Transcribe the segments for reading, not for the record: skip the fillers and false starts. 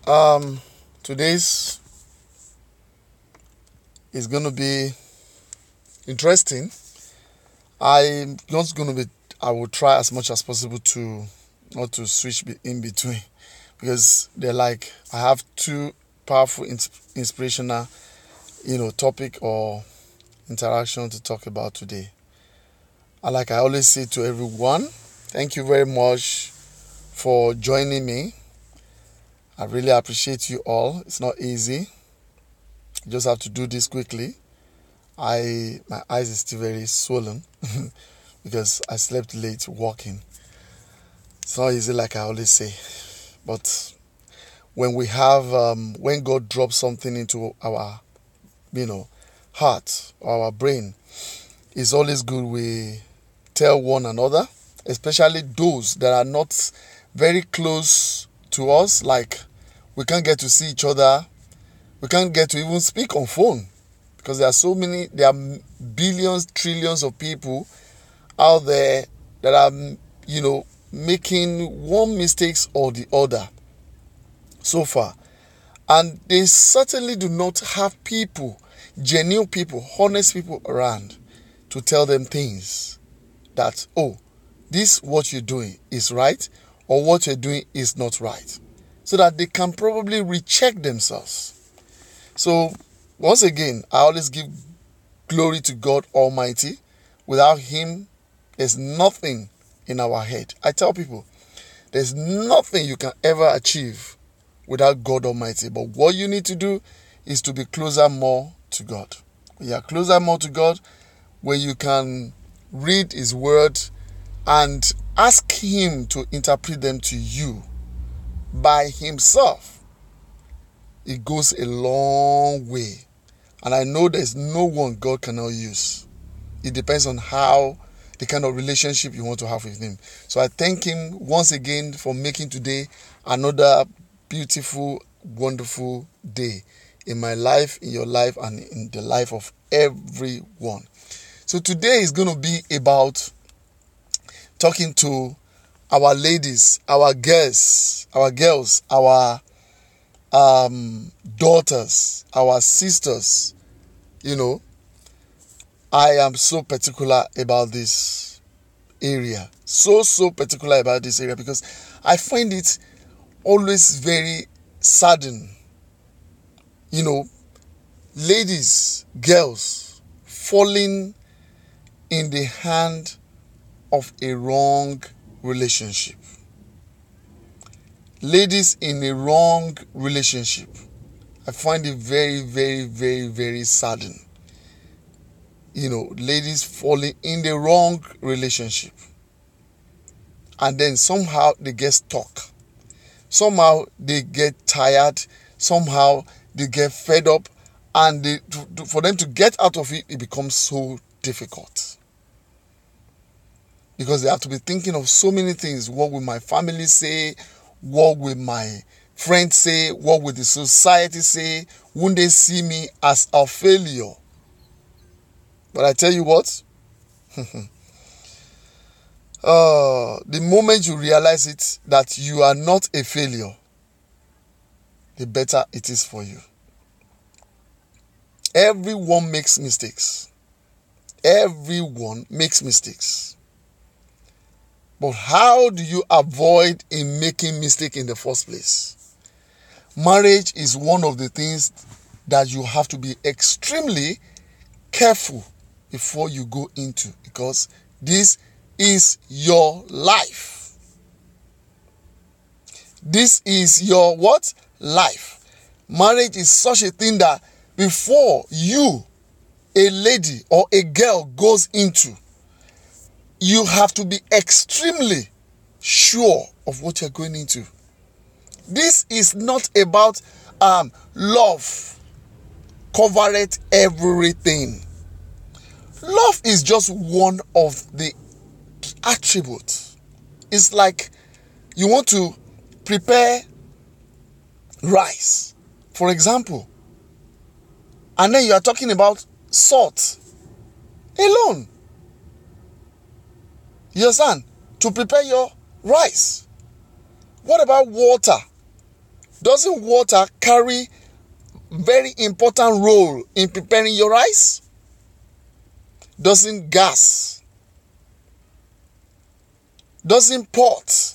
Um, Today's is going to be interesting. I'm not going to be. I will try as much as possible to not to switch in between because they're like I have two powerful, inspirational, topic or interaction to talk about today. And like I always say to everyone, thank you very much for joining me. I really appreciate you all. It's not easy. You just have to do this quickly. My eyes is still very swollen because I slept late walking. It's not easy like I always say. But when we have when God drops something into our heart or our brain, it's always good we tell one another, especially those that are not very close to us, like we can't get to see each other, we can't get to even speak on phone because there are billions, trillions of people out there that are making one mistakes or the other so far, and they certainly do not have people, genuine people, honest people around to tell them things that, oh, this what you're doing is right or what you're doing is not right, so that they can probably recheck themselves. So once again, I always give glory to God Almighty. Without Him, there's nothing in our head. I tell people, there's nothing you can ever achieve without God Almighty. But what you need to do is to be closer more to God. When you are closer more to God, where you can read His word and ask Him to interpret them to you by Himself, it goes a long way. And I know there's no one God cannot use. It depends on the kind of relationship you want to have with Him. So I thank Him once again for making today another beautiful, wonderful day in my life, in your life, and in the life of everyone. So today is going to be about talking to our ladies, our girls, our daughters, our sisters. I am so particular about this area. So particular about this area because I find it always very saddening. Ladies, girls falling in the hand of a wrong relationship. Ladies in a wrong relationship. I find it very, very, very, very saddening. Ladies falling in the wrong relationship. And then somehow they get stuck. Somehow they get tired. Somehow they get fed up. And for them to get out of it, it becomes so difficult. Because they have to be thinking of so many things. What will my family say? What will my friends say? What will the society say? Won't they see me as a failure? But I tell you what, the moment you realize it, that you are not a failure, the better it is for you. Everyone makes mistakes. Everyone makes mistakes. But how do you avoid in making mistake in the first place? Marriage is one of the things that you have to be extremely careful before you go into, because this is your life. This is your what? Life. Marriage is such a thing that before you, a lady or a girl, goes into, you have to be extremely sure of what you're going into. This is not about love covereth everything. Love is just one of the attributes. It's like you want to prepare rice, for example, and then you are talking about salt alone. You understand? To prepare your rice. What about water? Doesn't water carry very important role in preparing your rice? Doesn't gas? Doesn't pot?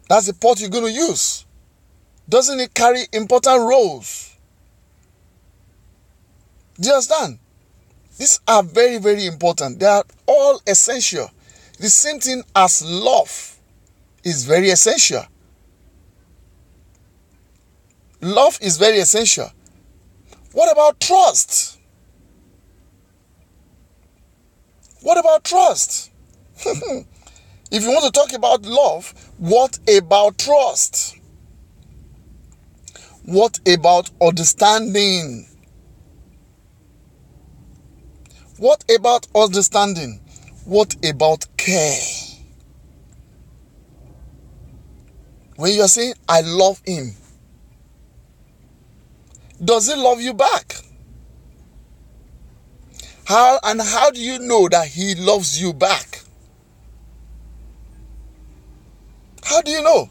That's the pot you're going to use. Doesn't it carry important roles? Do you understand? These are very, very important. They are all essential. The same thing as love is very essential. Love is very essential. What about trust? What about trust? If you want to talk about love, what about trust? What about understanding? What about understanding? What about care? When you are saying, I love him, does he love you back? How do you know that he loves you back? How do you know?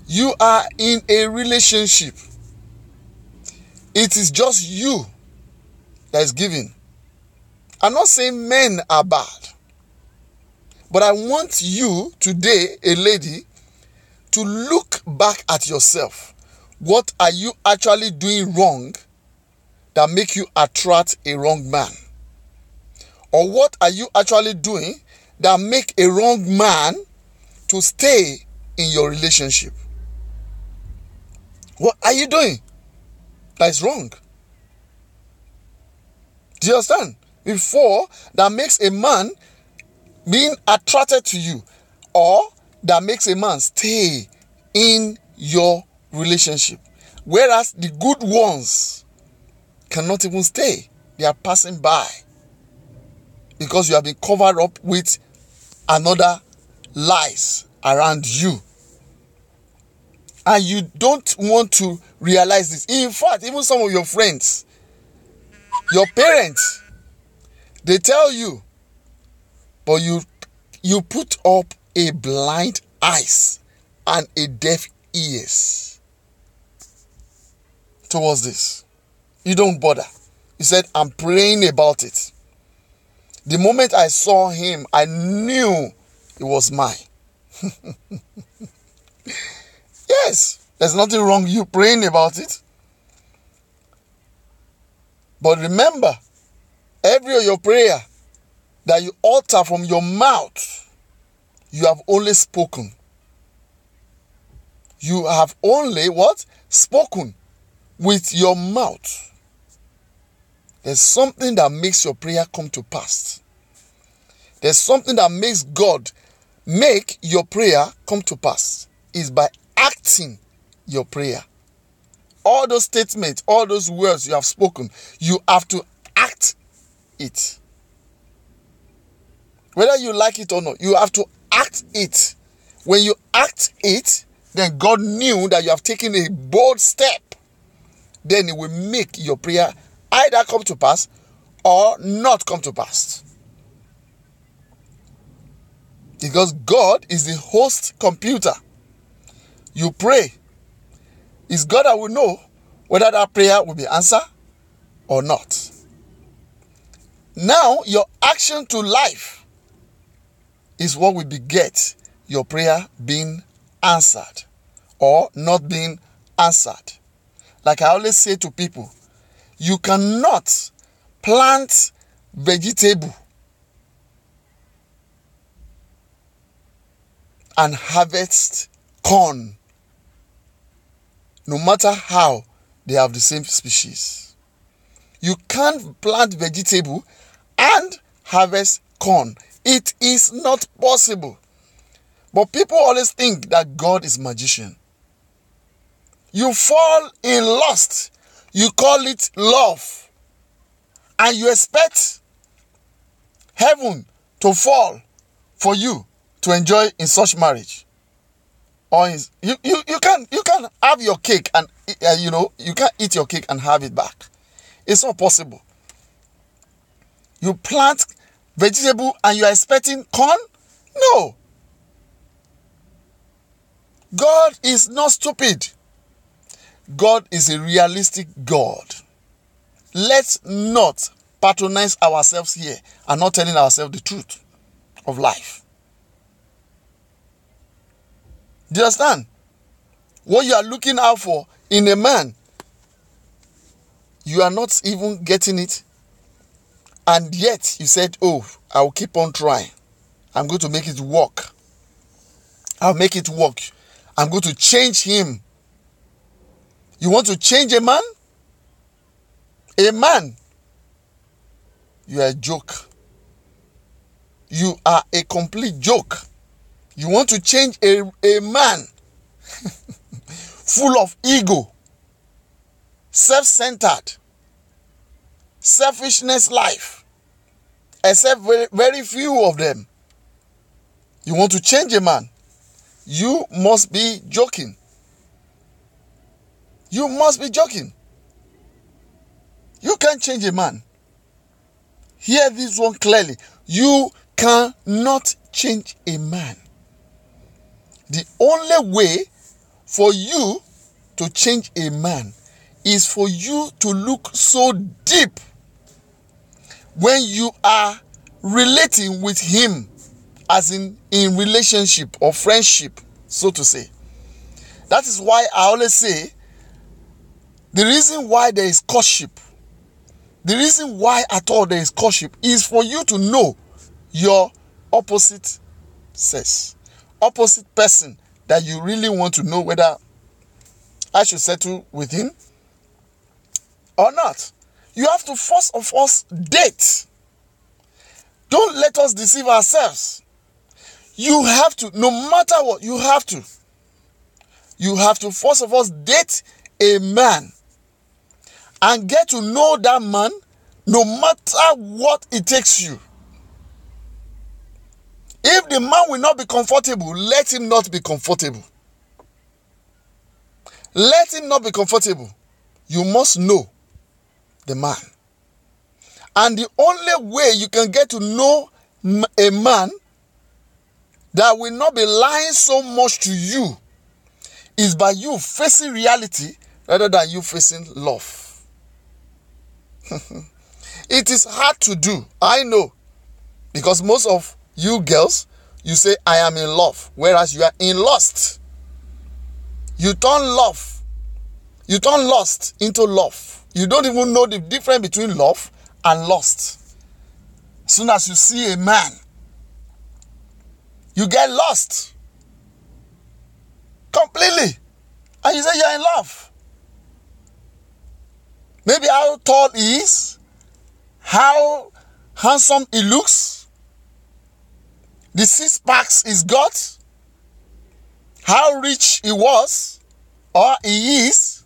You are in a relationship. It is just you that is giving. I'm not saying men are bad, but I want you today, a lady, to look back at yourself. What are you actually doing wrong that make you attract a wrong man? Or what are you actually doing that make a wrong man to stay in your relationship? What are you doing that is wrong? Do you understand? Before that makes a man being attracted to you, or that makes a man stay in your relationship. Whereas the good ones cannot even stay. They are passing by because you have been covered up with another lies around you. And you don't want to realize this. In fact, even some of your friends, your parents, they tell you, but you put up a blind eyes and a deaf ears towards this. You don't bother. You said, I'm praying about it. The moment I saw him, I knew it was mine. Yes, there's nothing wrong with you praying about it. But remember, every of your prayer that you utter from your mouth, you have only spoken. You have only what? Spoken with your mouth. There's something that makes your prayer come to pass. There's something that makes God make your prayer come to pass. Is by acting your prayer. All those statements, all those words you have spoken, you have to act it. Whether you like it or not, you have to act it. When you act it, then God knew that you have taken a bold step. Then it will make your prayer either come to pass or not come to pass. Because God is the host computer. You pray. It's God that will know whether that prayer will be answered or not. Now, your action to life is what will beget your prayer being answered or not being answered. Like I always say to people, you cannot plant vegetable and harvest corn, no matter how they have the same species. You can't plant vegetable and harvest corn. It is not possible. But people always think that God is magician. You fall in lust. You call it love. And you expect heaven to fall for you to enjoy in such marriage. Or you can have your cake and you can't eat your cake and have it back. It's not possible. You plant vegetable and you are expecting corn? No. God is not stupid. God is a realistic God. Let's not patronize ourselves here and not telling ourselves the truth of life. Do you understand? What you are looking out for in a man, you are not even getting it. And yet you said, oh, I'll keep on trying. I'm going to make it work. I'll make it work. I'm going to change him. You want to change a man? A man. You are a joke. You are a complete joke. You want to change a man full of ego, self-centered, selfishness life, except very, very few of them. You want to change a man? You must be joking. You must be joking. You can't change a man. Hear this one clearly. You cannot change a man. The only way for you to change a man is for you to look so deep when you are relating with him, as in relationship or friendship, so to say. That is why I always say, the reason why there is courtship, the reason why at all there is courtship is for you to know your opposite sex, opposite person that you really want to know whether I should settle with him or not. You have to first of all date. Don't let us deceive ourselves. You have to, no matter what, you have to. You have to first of all date a man and get to know that man no matter what it takes you. If the man will not be comfortable, let him not be comfortable. Let him not be comfortable. You must know the man. And the only way you can get to know a man that will not be lying so much to you is by you facing reality rather than you facing love. It is hard to do, I know, because most of you girls, you say I am in love, whereas you are in lust. You turn lust into love. You don't even know the difference between love and lust. As soon as you see a man, you get lost completely, and you say you're in love. Maybe how tall he is, how handsome he looks, the 6 packs he's got, how rich he was or he is,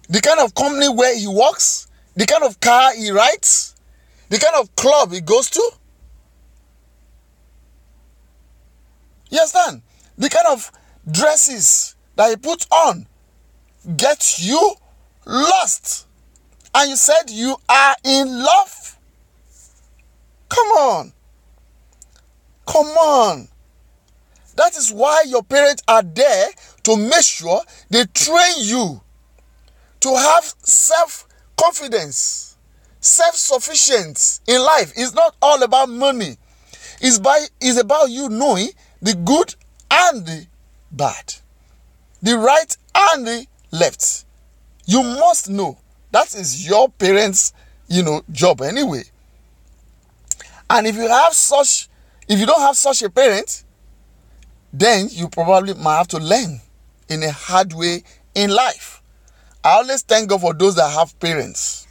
the kind of company where he works, the kind of car he rides, the kind of club he goes to. You understand? The kind of dresses that he puts on gets you lost. And you said you are in love? Come on. Come on. That is why your parents are there, to make sure they train you to have self-confidence, self-sufficiency in life. It's not all about money. It's about you knowing the good and the bad, the right and the left. You must know. That is your parents', job anyway. And if you don't have such a parent, then you probably might have to learn in a hard way in life. I always thank God for those that have parents.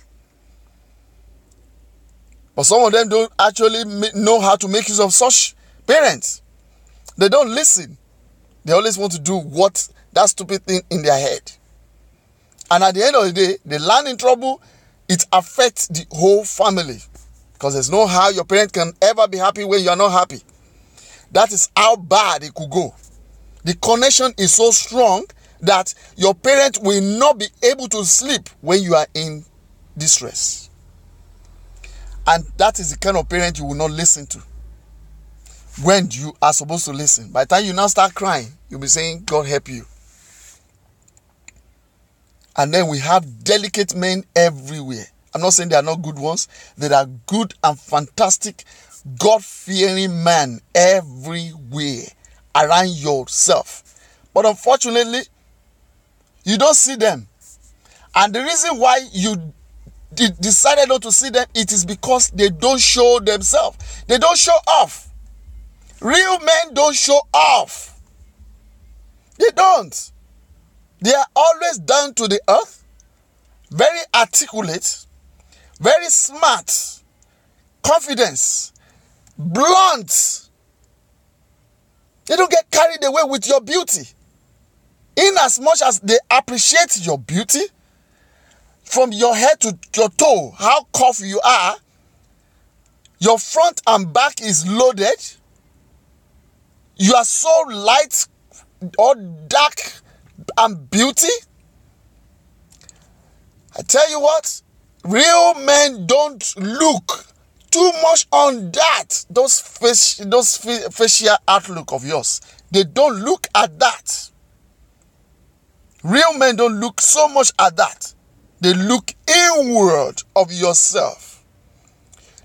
But some of them don't actually know how to make use of such parents. They don't listen. They always want to do that stupid thing in their head. And at the end of the day, they land in trouble. It affects the whole family. Because there's no how your parent can ever be happy when you are not happy. That is how bad it could go. The connection is so strong that your parent will not be able to sleep when you are in distress. And that is the kind of parent you will not listen to. when you are supposed to listen. By the time you now start crying, you'll be saying, God help you. And then we have delicate men everywhere. I'm not saying they are not good ones. There are good and fantastic, God-fearing men everywhere around yourself. But unfortunately, you don't see them. And the reason why you decided not to see them, it is because they don't show themselves. They don't show off. Real men don't show off. They don't. They are always down to the earth, very articulate, very smart, confidence, blunt. They don't get carried away with your beauty. In as much as they appreciate your beauty, from your head to your toe, how curved you are, your front and back is loaded, you are so light or dark and beauty. I tell you what, real men don't look too much on that, those facial outlook of yours. They don't look at that. Real men don't look so much at that. They look inward of yourself.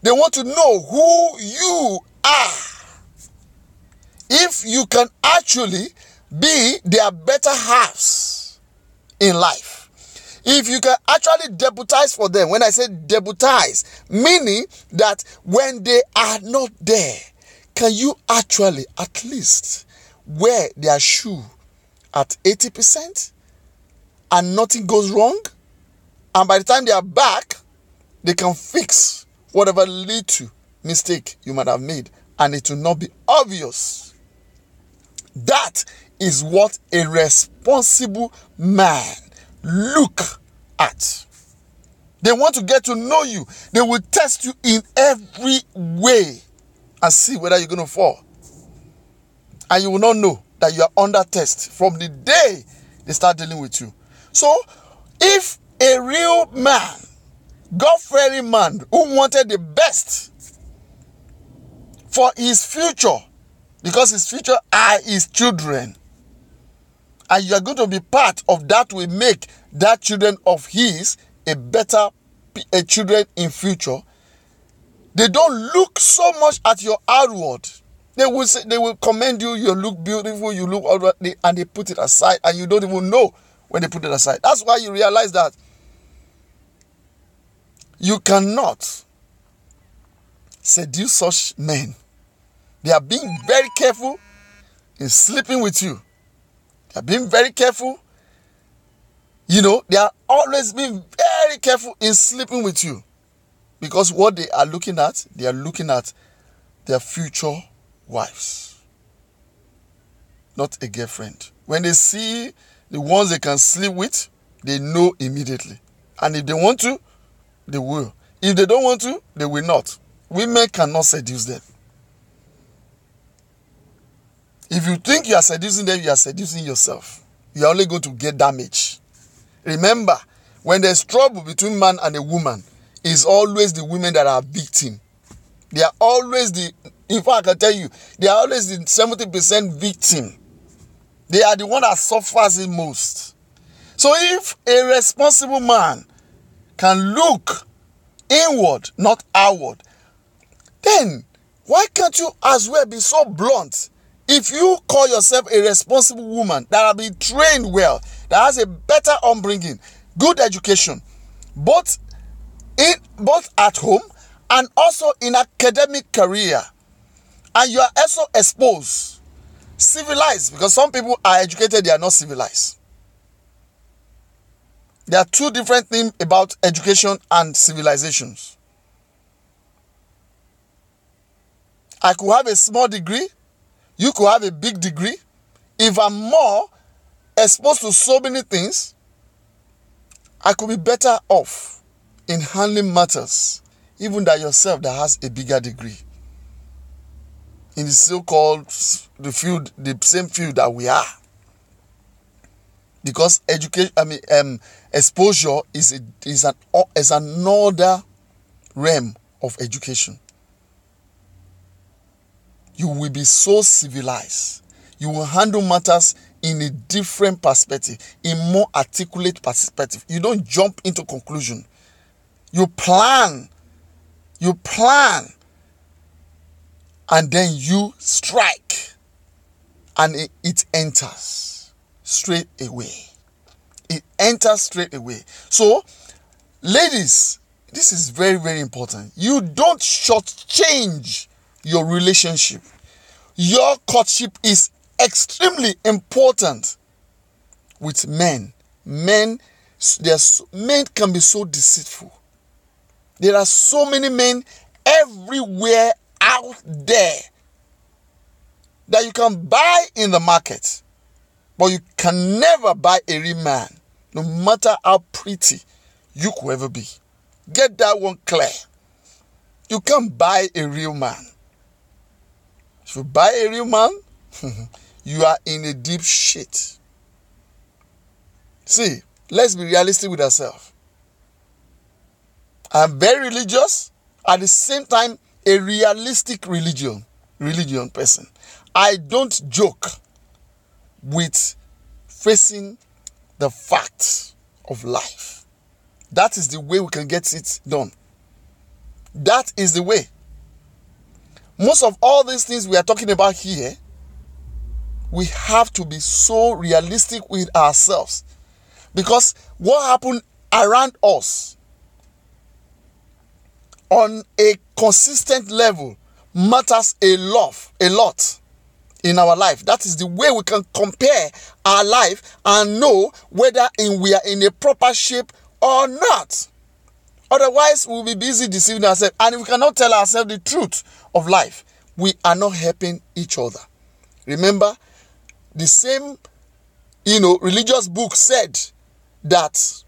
They want to know who you are. If you can actually be their better halves in life. If you can actually deputize for them. When I say deputize, meaning that when they are not there, can you actually at least wear their shoe at 80% and nothing goes wrong? And by the time they are back, they can fix whatever little mistake you might have made, and it will not be obvious. That is what a responsible man look at. They want to get to know you. They will test you in every way and see whether you're going to fall. And you will not know that you are under test from the day they start dealing with you. So, if a real man, God-fearing man who wanted the best for his future, because his future are his children, and you are going to be part of that, will make that children of his a better children in future. They don't look so much at your outward. They will say, they will commend you. You look beautiful. You look outward, and they put it aside, and you don't even know when they put it aside. That's why you realize that you cannot seduce such men. They are being very careful in sleeping with you. They are being very careful. You know, they are always being very careful in sleeping with you. Because what they are looking at their future wives. Not a girlfriend. When they see the ones they can sleep with, they know immediately. And if they want to, they will. If they don't want to, they will not. Women cannot seduce them. If you think you are seducing them, you are seducing yourself. You are only going to get damage. Remember, when there's trouble between man and a woman, it's always the women that are victim. They are always in fact, I can tell you, they are always the 70% victim. They are the one that suffers the most. So if a responsible man can look inward, not outward, then why can't you as well be so blunt? If you call yourself a responsible woman that has been trained well, that has a better upbringing, good education, both at home and also in academic career, and you are also exposed, civilized, because some people are educated, they are not civilized. There are two different things about education and civilizations. I could have a small degree, you could have a big degree. If I'm more exposed to so many things, I could be better off in handling matters, even than yourself that has a bigger degree. In the so-called the same field that we are. Because exposure is another realm of education. you will be so civilized. You will handle matters in a different perspective, in more articulate perspective. You don't jump into conclusion. You plan, and then you strike, and it enters straight away. It enters straight away. So, ladies, this is very, very important. You don't shortchange your relationship. Your courtship is extremely important with men. Men can be so deceitful. There are so many men everywhere out there that you can buy in the market, but you can never buy a real man, no matter how pretty you could ever be. Get that one clear. You can't buy a real man. If you buy a real man, you are in a deep shit. See, let's be realistic with ourselves. I'm very religious, at the same time a realistic religion person. I don't joke with facing the facts of life. That is the way we can get it done. That is the way. Most of all these things we are talking about here, we have to be so realistic with ourselves. Because what happened around us on a consistent level matters a lot in our life. That is the way we can compare our life and know whether we are in a proper shape or not. Otherwise, we'll be busy deceiving ourselves. And if we cannot tell ourselves the truth of life, we are not helping each other. Remember, the same, religious book said that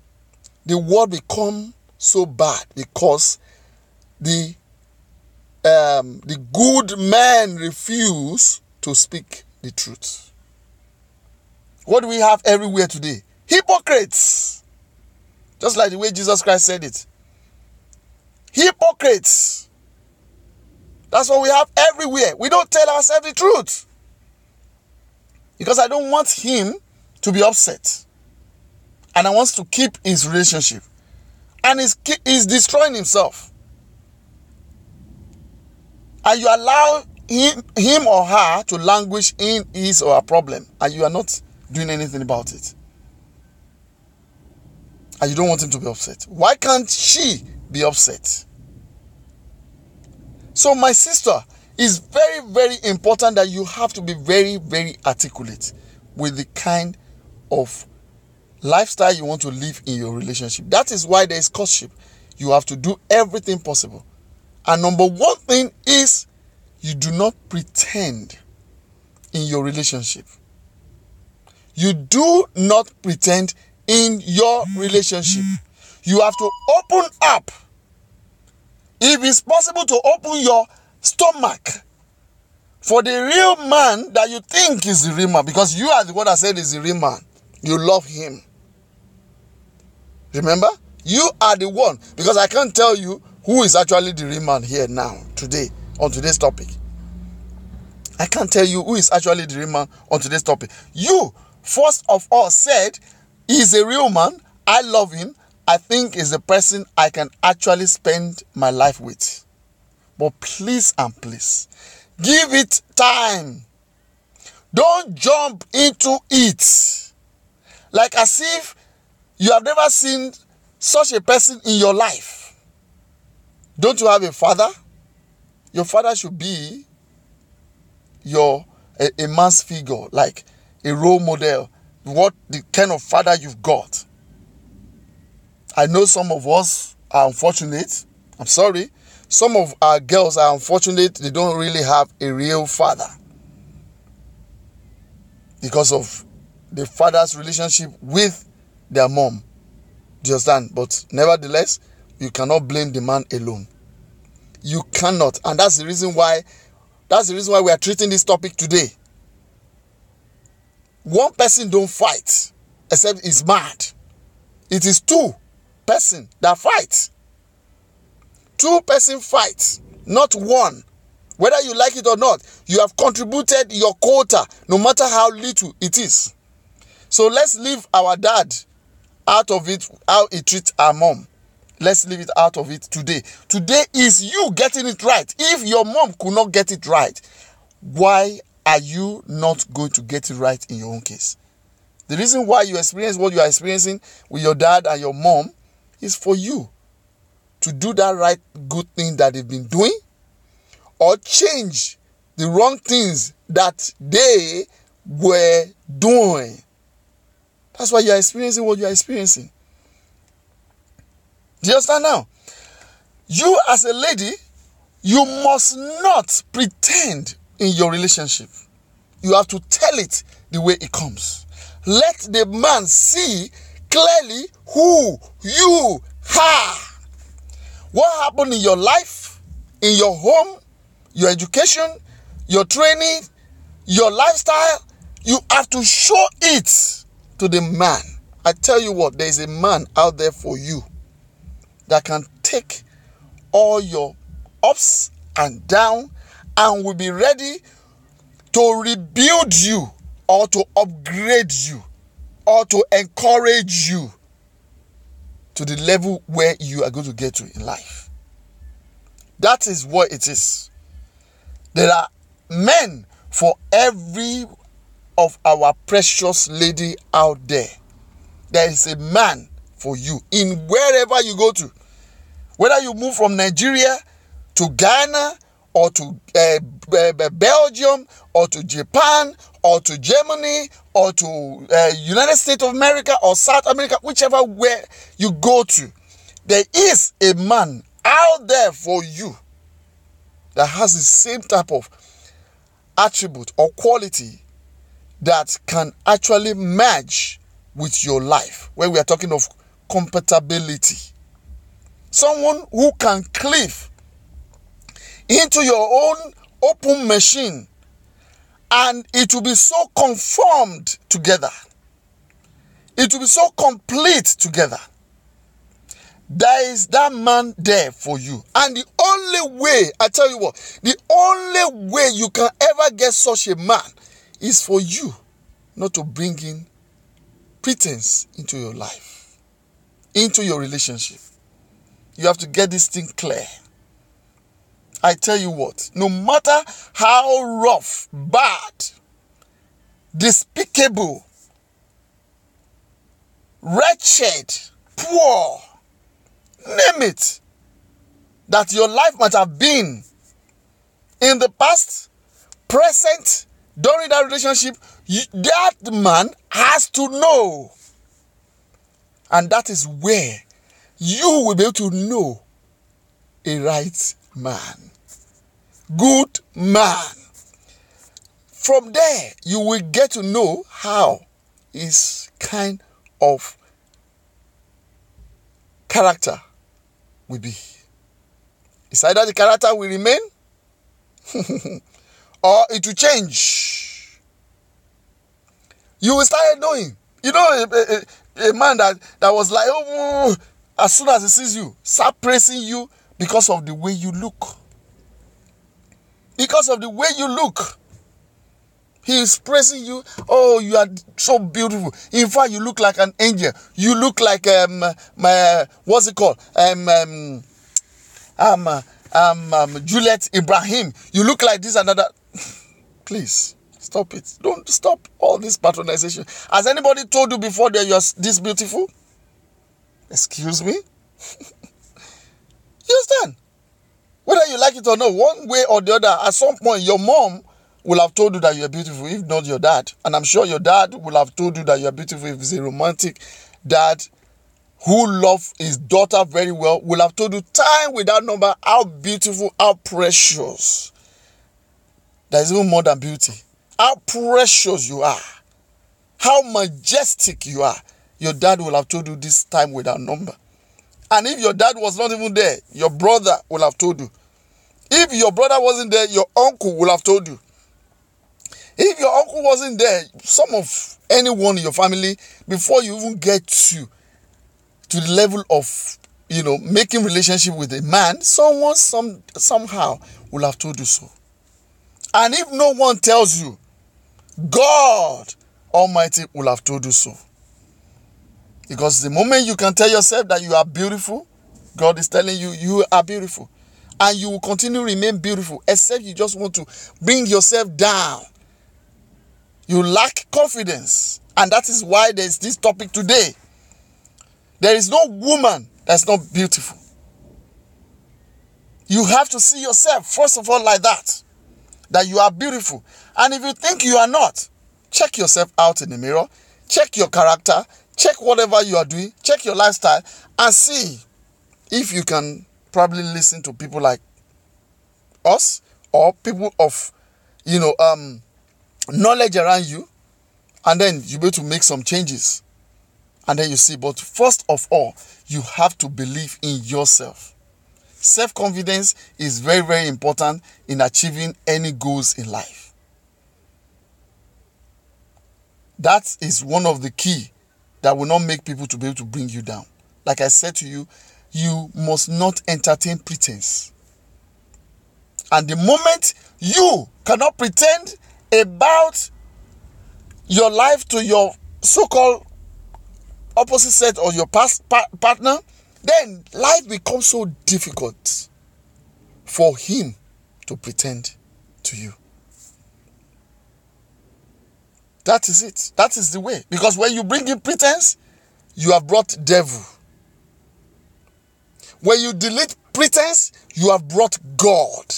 the world become so bad because the good men refuse to speak the truth. What do we have everywhere today? Hypocrites. Just like the way Jesus Christ said it. Hypocrites. That's what we have everywhere. We don't tell ourselves the truth. Because I don't want him to be upset. And I want to keep his relationship. And he's destroying himself. And you allow him or her to languish in his or her problem. And you are not doing anything about it. And you don't want him to be upset. Why can't she be upset? So my sister, it's very, very important that you have to be very, very articulate with the kind of lifestyle you want to live in your relationship. That is why there is courtship. You have to do everything possible. And number one thing is you do not pretend in your relationship. You do not pretend in your relationship. You have to open up. If it's possible to open your stomach for the real man that you think is the real man, because you are the one that said is the real man. You love him. Remember? You are the one, because I can't tell you who is actually the real man here now, today, on today's topic. I can't tell you who is actually the real man on today's topic. You, first of all, said he's a real man. I love him. I think is the person I can actually spend my life with. But please and please, give it time. Don't jump into it. Like as if you have never seen such a person in your life. Don't you have a father? Your father should be a man's figure, like a role model. What the kind of father you've got. I know some of us are unfortunate. I'm sorry. Some of our girls are unfortunate. They don't really have a real father. Because of the father's relationship with their mom. Do you understand? But nevertheless, you cannot blame the man alone. You cannot. And that's the reason why we are treating this topic today. One person don't fight except he's mad. It is two person that fight. Two person fight, not one. Whether you like it or not, you have contributed your quota, no matter how little it is. So let's leave our dad out of it, how he treats our mom. Let's leave it out of it today. Today is you getting it right. If your mom could not get it right, why are you not going to get it right in your own case? The reason why you experience what you are experiencing with your dad and your mom is for you to do that right good thing that they've been doing, or change the wrong things that they were doing. That's why you are experiencing what you are experiencing. Do you understand now? You as a lady, you must not pretend in your relationship. You have to tell it the way it comes. Let the man see clearly who you are. What happened in your life, in your home, your education, your training, your lifestyle, you have to show it to the man. I tell you what, there is a man out there for you that can take all your ups and downs and will be ready to rebuild you, or to upgrade you, or to encourage you to the level where you are going to get to in life. That is what it is. There are men for every of our precious lady out there. There is a man for you in wherever you go to. Whether you move from Nigeria to Ghana, or to Belgium, or to Japan, or to Germany, or to United States of America, or South America, whichever where you go to, there is a man out there for you that has the same type of attribute or quality that can actually merge with your life, when we are talking of compatibility. Someone who can cleave into your own open machine, and it will be so conformed together. It will be so complete together. There is that man there for you. And the only way, I tell you what, the only way you can ever get such a man is for you not to bring in pretense into your life, into your relationship. You have to get this thing clear. I tell you what, no matter how rough, bad, despicable, wretched, poor, name it, that your life might have been in the past, present, during that relationship, that man has to know. And that is where you will be able to know a right man. Good man. From there, you will get to know how his kind of character will be. It's either the character will remain or it will change. You will start knowing. You know, a man that was like, oh, as soon as he sees you, start praising you because of the way you look. Because of the way you look. He is praising you. Oh, you are so beautiful. In fact, you look like an angel. You look like what's it called? Juliet Ibrahim. You look like this and that. Please stop it. Don't stop all this patronization. Has anybody told you before that you are this beautiful? Excuse me? You understand? Whether you like it or not, one way or the other, at some point, your mom will have told you that you are beautiful, if not your dad. And I'm sure your dad will have told you that you are beautiful. If he's a romantic dad who loves his daughter very well, will have told you time without number how beautiful, how precious. There is even more than beauty. How precious you are. How majestic you are. Your dad will have told you this time without number. And if your dad was not even there, your brother will have told you. If your brother wasn't there, your uncle will have told you. If your uncle wasn't there, some of anyone in your family, before you even get to the level of, making relationship with a man, someone somehow will have told you so. And if no one tells you, God Almighty will have told you so. Because the moment you can tell yourself that you are beautiful, God is telling you, you are beautiful. And you will continue to remain beautiful, except you just want to bring yourself down. You lack confidence. And that is why there's this topic today. There is no woman that's not beautiful. You have to see yourself, first of all, like that you are beautiful. And if you think you are not, check yourself out in the mirror, check your character, check whatever you are doing, check your lifestyle, and see if you can probably listen to people like us or people of, knowledge around you, and then you'll be able to make some changes. And then you see, but first of all, you have to believe in yourself. Self-confidence is very, very important in achieving any goals in life. That is one of the key that will not make people to be able to bring you down. Like I said to you, you must not entertain pretense. And the moment you cannot pretend about your life to your so-called opposite sex or your past partner, then life becomes so difficult for him to pretend to you. That is it. That is the way. Because when you bring in pretense, you have brought devil. When you delete pretense, you have brought God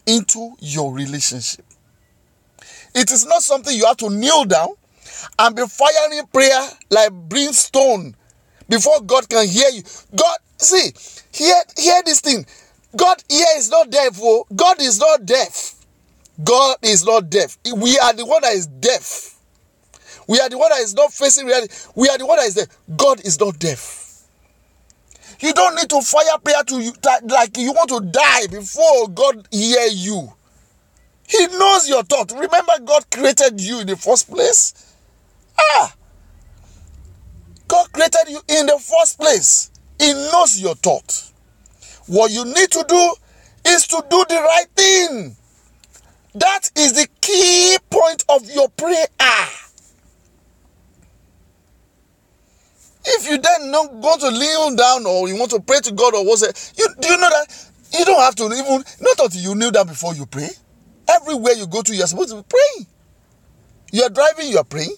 into your relationship. It is not something you have to kneel down and be firing prayer like brimstone before God can hear you. God, see, hear this thing. God here is not deaf. Oh. God is not deaf. God is not deaf. We are the one that is deaf. We are the one that is not facing reality. We are the one that is deaf. God is not deaf. You don't need to fire prayer to you like you want to die before God hear you. He knows your thought. Remember, God created you in the first place. God created you in the first place. He knows your thought. What you need to do is to do the right thing. That is the key point of your prayer. If you then not going to kneel down or you want to pray to God or what's do you know that you don't have to even, not until you kneel down before you pray. Everywhere you go to, you're supposed to be praying. You are driving, you are praying.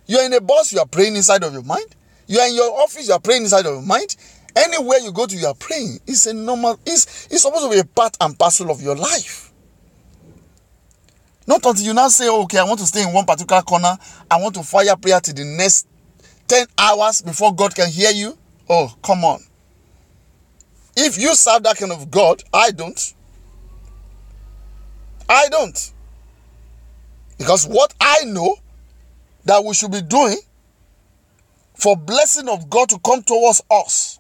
You are in a bus, you are praying inside of your mind. You are in your office, you are praying inside of your mind. Anywhere you go to, you are praying. It's a normal, it's supposed to be a part and parcel of your life. Not until you now say, okay, I want to stay in one particular corner. I want to fire prayer to the next 10 hours before God can hear you. Oh, come on. If you serve that kind of God, I don't. Because what I know that we should be doing for blessing of God to come towards us,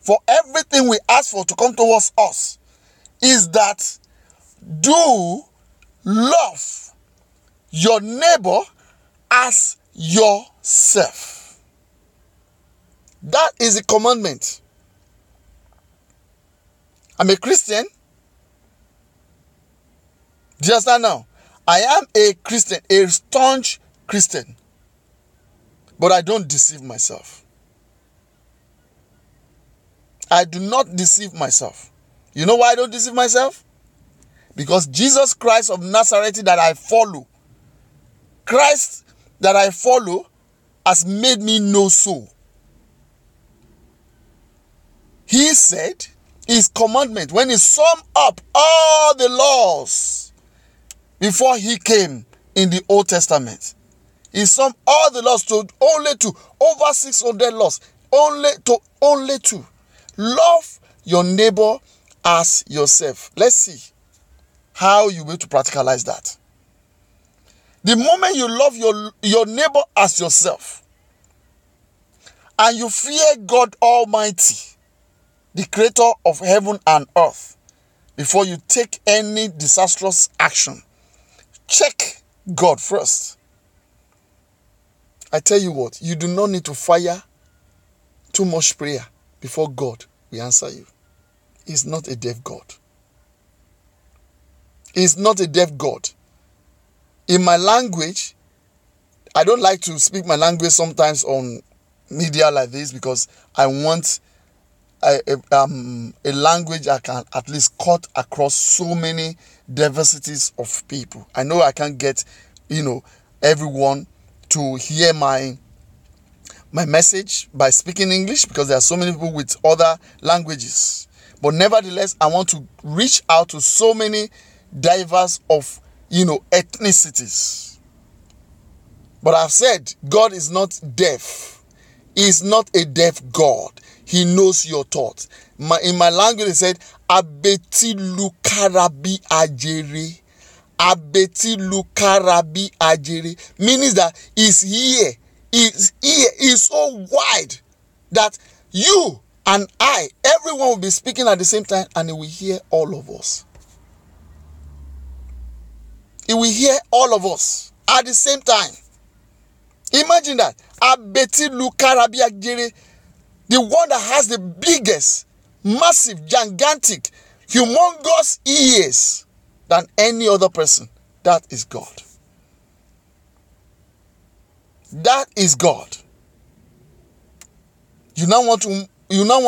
for everything we ask for to come towards us, is that do love your neighbor as yourself. That is a commandment. I'm a Christian. Do you understand now? I am a Christian, a staunch Christian. But I don't deceive myself. I do not deceive myself. You know why I don't deceive myself? Because Jesus Christ of Nazareth that I follow, Christ that I follow has made me know so. He said his commandment, when he summed up all the laws before he came in the Old Testament, he summed all the laws to only two, over 600 laws, only two. Love your neighbor as yourself. Let's see how you will to practicalize that. The moment you love your neighbor as yourself, and you fear God Almighty, the creator of heaven and earth, before you take any disastrous action, check God first. I tell you what, you do not need to fire too much prayer before God will answer you. He's not a deaf God. He's not a deaf God. In my language, I don't like to speak my language sometimes on media like this because I want a language I can at least cut across so many diversities of people. I know I can't get, everyone to hear my message by speaking English because there are so many people with other languages. But nevertheless, I want to reach out to so many diverse of, ethnicities. But I've said God is not deaf. He is not a deaf God. He knows your thoughts. In my language, it said, Abeti lukarabi ajere. Abeti lukarabi ajere. Meaning that his ear is so wide that you and I, everyone will be speaking at the same time and he will hear all of us. He will hear all of us at the same time. Imagine that. Abeti lukarabi ajere. The one that has the biggest, massive, gigantic, humongous ears than any other person. That is God. That is God. You now want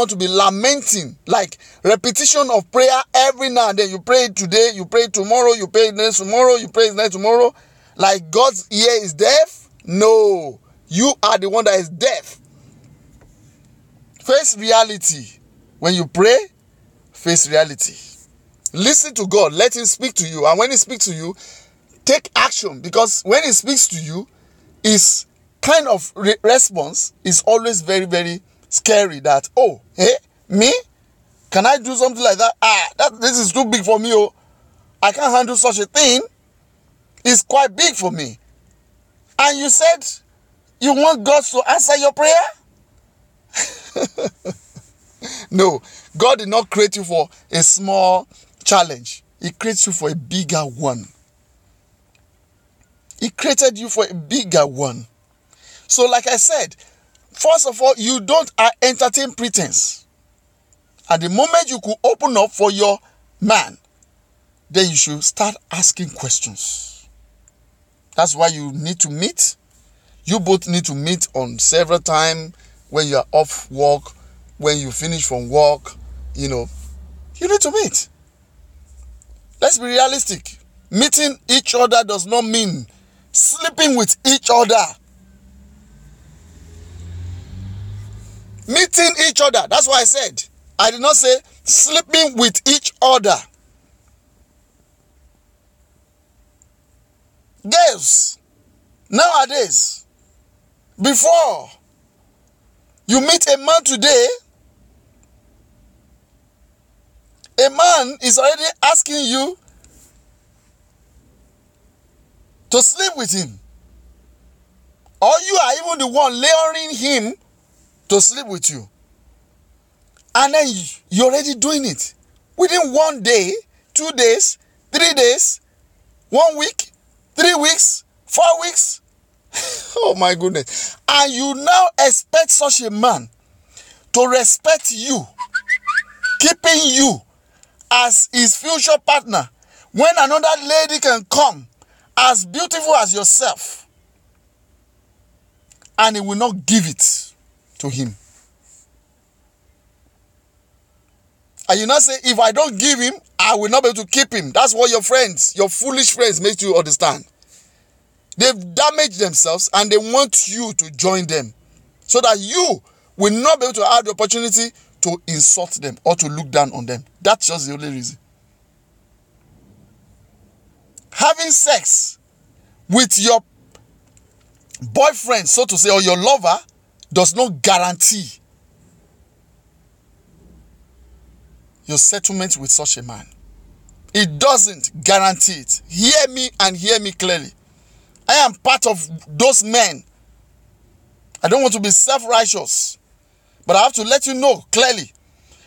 to be lamenting, like repetition of prayer every now and then. You pray today, you pray tomorrow, you pray next tomorrow, you pray next tomorrow. Like God's ear is deaf? No. You are the one that is deaf. Face reality. When you pray, face reality. Listen to God. Let him speak to you. And when he speaks to you, take action. Because when he speaks to you, his kind of response is always very, very scary. That, oh, hey, me? Can I do something like that? This is too big for me. Oh, I can't handle such a thing. It's quite big for me. And you said you want God to answer your prayer? No, God did not create you for a small challenge. He creates you for a bigger one. He created you for a bigger one. So like I said, first of all, you don't entertain pretense. At the moment you could open up for your man, then you should start asking questions. That's why you need to meet. You both need to meet on several times. When you are off work, when you finish from work, you need to meet. Let's be realistic. Meeting each other does not mean sleeping with each other. Meeting each other. That's why I said, I did not say sleeping with each other. Girls, nowadays, before you meet a man today, a man is already asking you to sleep with him. Or you are even the one luring him to sleep with you. And then you're already doing it. Within 1 day, 2 days, 3 days, 1 week, 3 weeks, 4 weeks. Oh my goodness. And you now expect such a man to respect you, keeping you as his future partner, when another lady can come as beautiful as yourself and he will not give it to him. And you not say, if I don't give him, I will not be able to keep him. That's what your friends, your foolish friends, make you understand. They've damaged themselves and they want you to join them so that you will not be able to have the opportunity to insult them or to look down on them. That's just the only reason. Having sex with your boyfriend, so to say, or your lover does not guarantee your settlement with such a man. It doesn't guarantee it. Hear me and hear me clearly. I am part of those men. I don't want to be self-righteous, but I have to let you know clearly.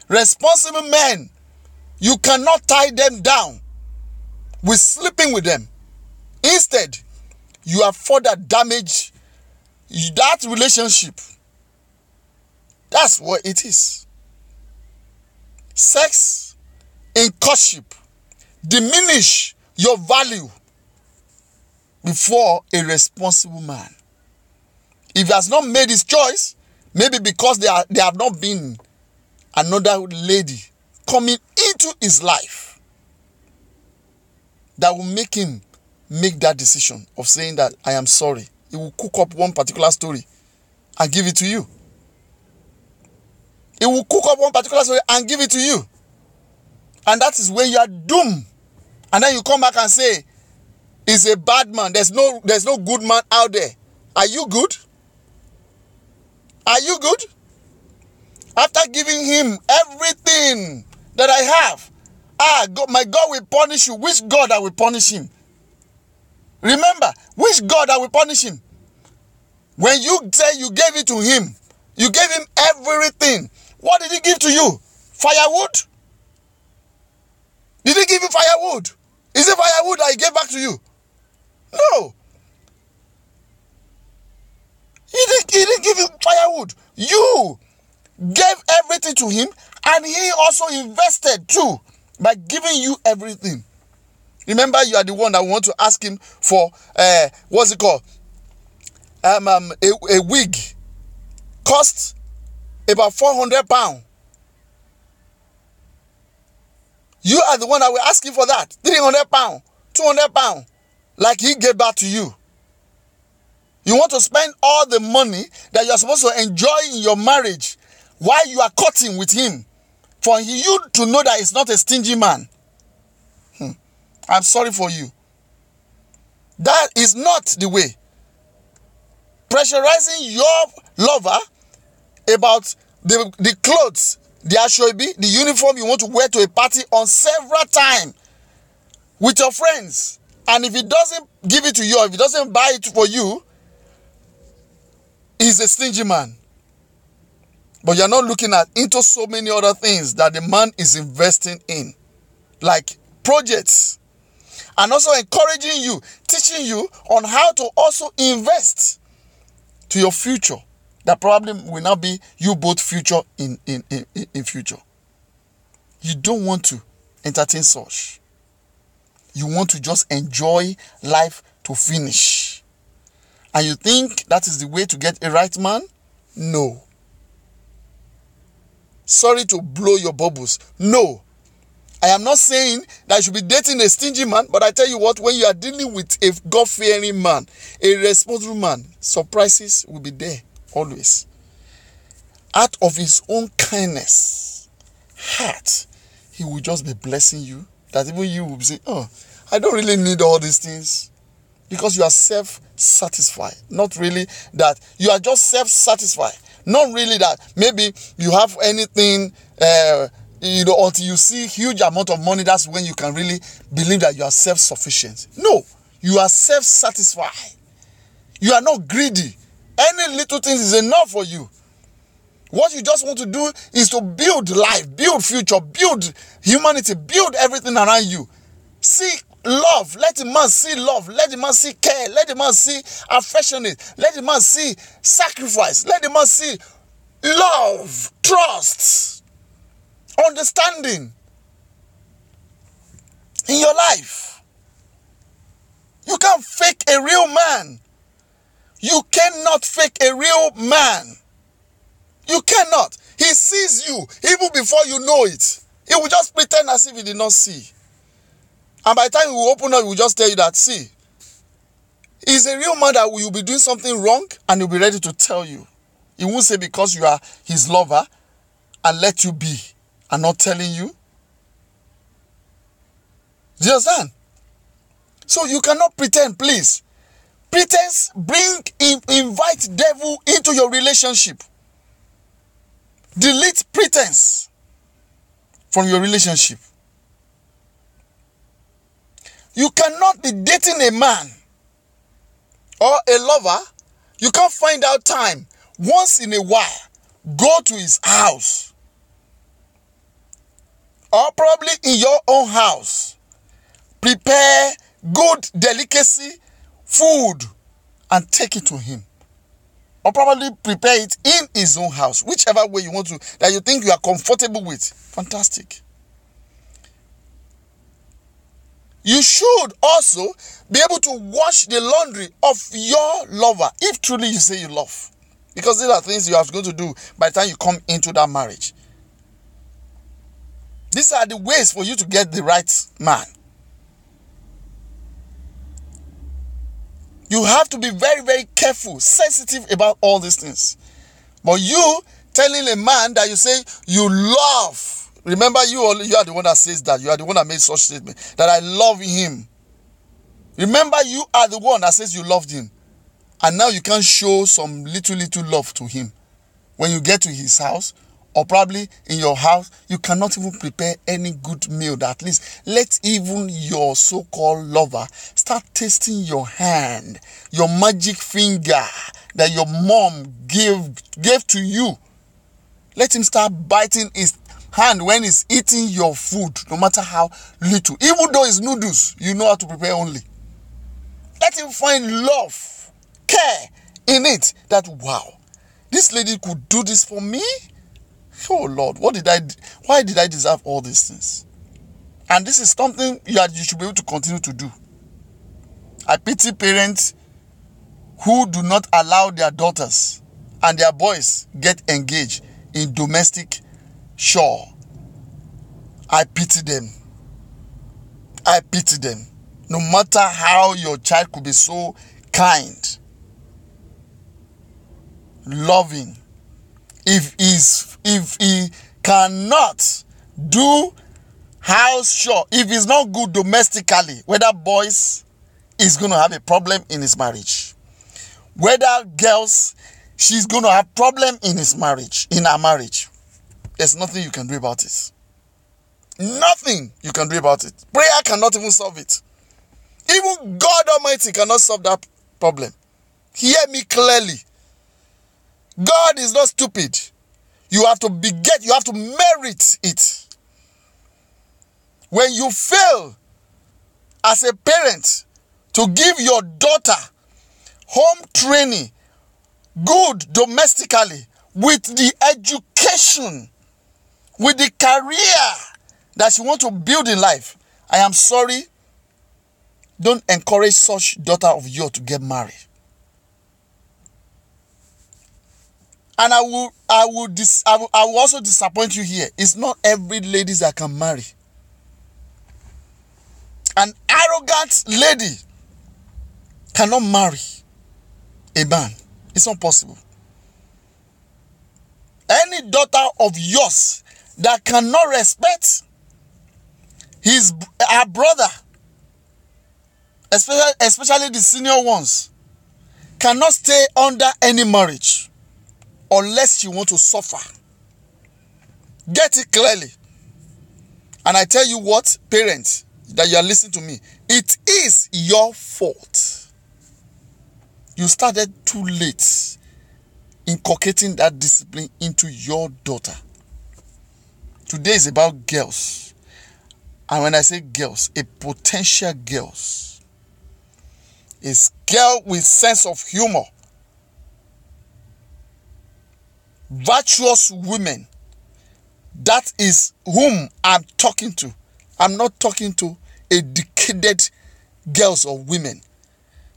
Responsible men, you cannot tie them down with sleeping with them. Instead, you have further damaged that relationship. That's what it is. Sex in courtship diminish your value before a responsible man. If he has not made his choice, maybe because there have not been another lady coming into his life that will make him make that decision of saying that I am sorry. He will cook up one particular story and give it to you. He will cook up one particular story and give it to you. And that is when you are doomed. And then you come back and say, he's a bad man. There's no good man out there. Are you good? Are you good? After giving him everything that I have, God, my God will punish you. Which God that will punish him? Remember, which God that will punish him? When you say you gave it to him, you gave him everything. What did he give to you? Firewood? Did he give you firewood? Is it firewood that he gave back to you? No. He didn't give you firewood. You gave everything to him, and he also invested too by giving you everything. Remember, you are the one that want to ask him for what's it called? A wig costs about £400. You are the one that will ask him for that. £300, £200, like he gave back to you. You want to spend all the money that you are supposed to enjoy in your marriage while you are courting with him, for you to know that he's not a stingy man. I'm sorry for you. That is not the way. Pressurizing your lover about the clothes, the ashobi, the uniform you want to wear to a party on several times with your friends. And if he doesn't give it to you, if he doesn't buy it for you, he's a stingy man. But you're not looking into so many other things that the man is investing in, like projects, and also encouraging you, teaching you on how to also invest to your future. That probably will not be you both future in future. You don't want to entertain such. You want to just enjoy life to finish. And you think that is the way to get a right man? No. Sorry to blow your bubbles. No. I am not saying that you should be dating a stingy man, but I tell you what, when you are dealing with a God-fearing man, a responsible man, surprises will be there always. Out of his own kindness, heart, he will just be blessing you, that even you will say, oh, I don't really need all these things. Because you are self-satisfied. Not really that you are just self-satisfied. Not really that maybe you have anything, until you see huge amount of money, that's when you can really believe that you are self-sufficient. No, you are self-satisfied. You are not greedy. Any little thing is enough for you. What you just want to do is to build life, build future, build humanity, build everything around you. See love. Let the man see love. Let the man see care. Let the man see affectionate. Let the man see sacrifice. Let the man see love, trust, understanding in your life. You can't fake a real man. You cannot fake a real man. You cannot. He sees you even before you know it. He will just pretend as if he did not see. And by the time he will open up, he will just tell you that, see, he's a real man that will be doing something wrong and he'll be ready to tell you. He won't say because you are his lover and let you be and not telling you. Do you understand? So you cannot pretend, please. Pretense invite devil into your relationship. Delete pretense from your relationship. You cannot be dating a man or a lover. You can't find out time. Once in a while, go to his house. Or probably in your own house. Prepare good delicacy, food, and take it to him. Or probably prepare it in his own house. Whichever way you want to, that you think you are comfortable with. Fantastic. You should also be able to wash the laundry of your lover, if truly you say you love. Because these are things you have to do by the time you come into that marriage. These are the ways for you to get the right man. You have to be very, very careful, sensitive about all these things. But you telling a man that you say you love, remember you are the one that says that. You are the one that made such statement, that I love him. Remember, you are the one that says you loved him. And now you can show some little love to him. When you get to his house, or probably in your house, you cannot even prepare any good meal that at least let even your so-called lover start tasting your hand, your magic finger that your mom gave to you. Let him start biting his hand when he's eating your food, no matter how little. Even though it's noodles, you know how to prepare only. Let him find love, care in it, that wow, this lady could do this for me. Oh Lord, why did I deserve all these things? And this is something you should be able to continue to do. I pity parents who do not allow their daughters and their boys get engaged in domestic chore. I pity them. I pity them. No matter how your child could be so kind, loving, if he cannot do house chore, if he's not good domestically, whether boys, is going to have a problem in his marriage. Whether girls, she's going to have problem in his marriage, in her marriage. There's nothing you can do about it. Nothing you can do about it. Prayer cannot even solve it. Even God Almighty cannot solve that problem. Hear me clearly. God is not stupid. You have to you have to merit it. When you fail as a parent to give your daughter home training, good domestically, with the education, with the career that she wants to build in life, I am sorry, don't encourage such daughter of yours to get married. And I will also disappoint you here. It's not every lady that can marry. An arrogant lady cannot marry a man. It's not possible. Any daughter of yours that cannot respect her brother, especially the senior ones, cannot stay under any marriage unless you want to suffer. Get it clearly. And I tell you what, parents, that you are listening to me, it is your fault. You started too late inculcating that discipline into your daughter. Today is about girls. And when I say girls, a potential girls. A girl with sense of humor. Virtuous women. That is whom I'm talking to. I'm not talking to a decaded girls or women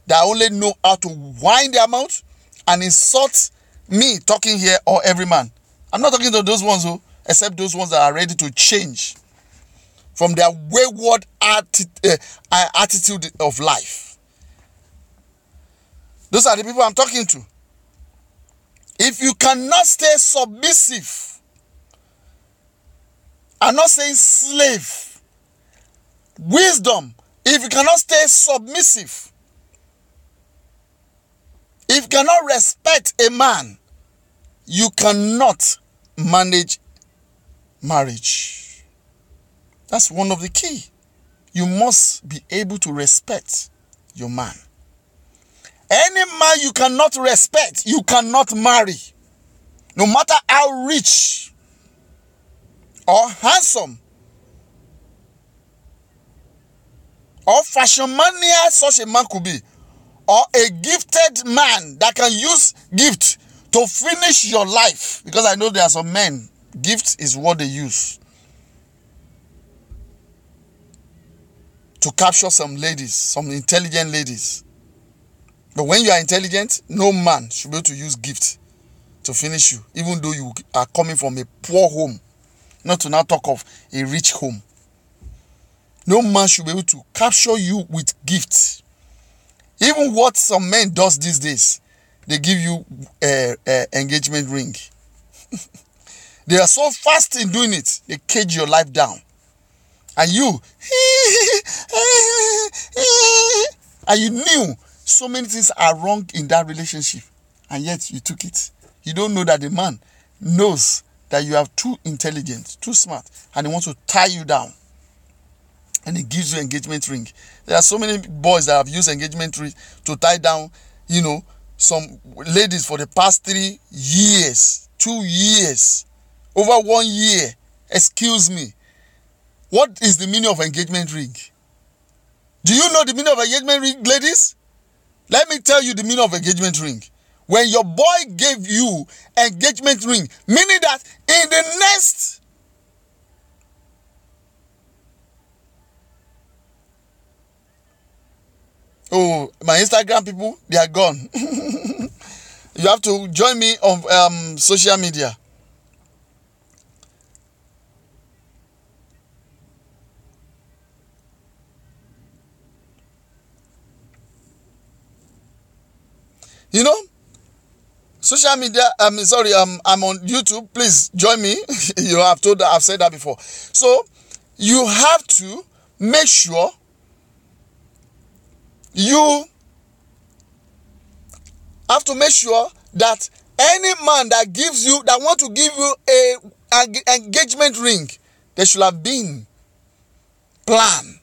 that only know how to wind their mouth and insult me talking here or every man. I'm not talking to those ones who, except those ones that are ready to change from their wayward attitude of life. Those are the people I'm talking to. If you cannot stay submissive, I'm not saying slave, wisdom, if you cannot stay submissive, if you cannot respect a man, you cannot manage marriage. That's one of the key. You must be able to respect your man. Any man you cannot respect, you cannot marry. No matter how rich or handsome or fashion mania such a man could be, or a gifted man that can use gift to finish your life. Because I know there are some men, gift is what they use. to capture some ladies, some intelligent ladies. But when you are intelligent, no man should be able to use gift to finish you, even though you are coming from a poor home, not to now talk of a rich home. No man should be able to capture you with gifts. Even what some men does these days, they give you a engagement ring. They are so fast in doing it, they cage your life down. And you, and you knew so many things are wrong in that relationship, and yet you took it. You don't know that the man knows that you are too intelligent, too smart, and he wants to tie you down. And he gives you engagement ring. There are so many boys that have used engagement ring to tie down, some ladies for the past 3 years, 2 years, over 1 year. Excuse me. What is the meaning of engagement ring? Do you know the meaning of engagement ring, ladies? Let me tell you the meaning of engagement ring. When your boy gave you engagement ring, meaning that in the next my Instagram people, they are gone. You have to join me on social media. Social media, I'm on YouTube. Please join me. I've said that before. So you have to make sure that any man that want to give you an engagement ring, there should have been plan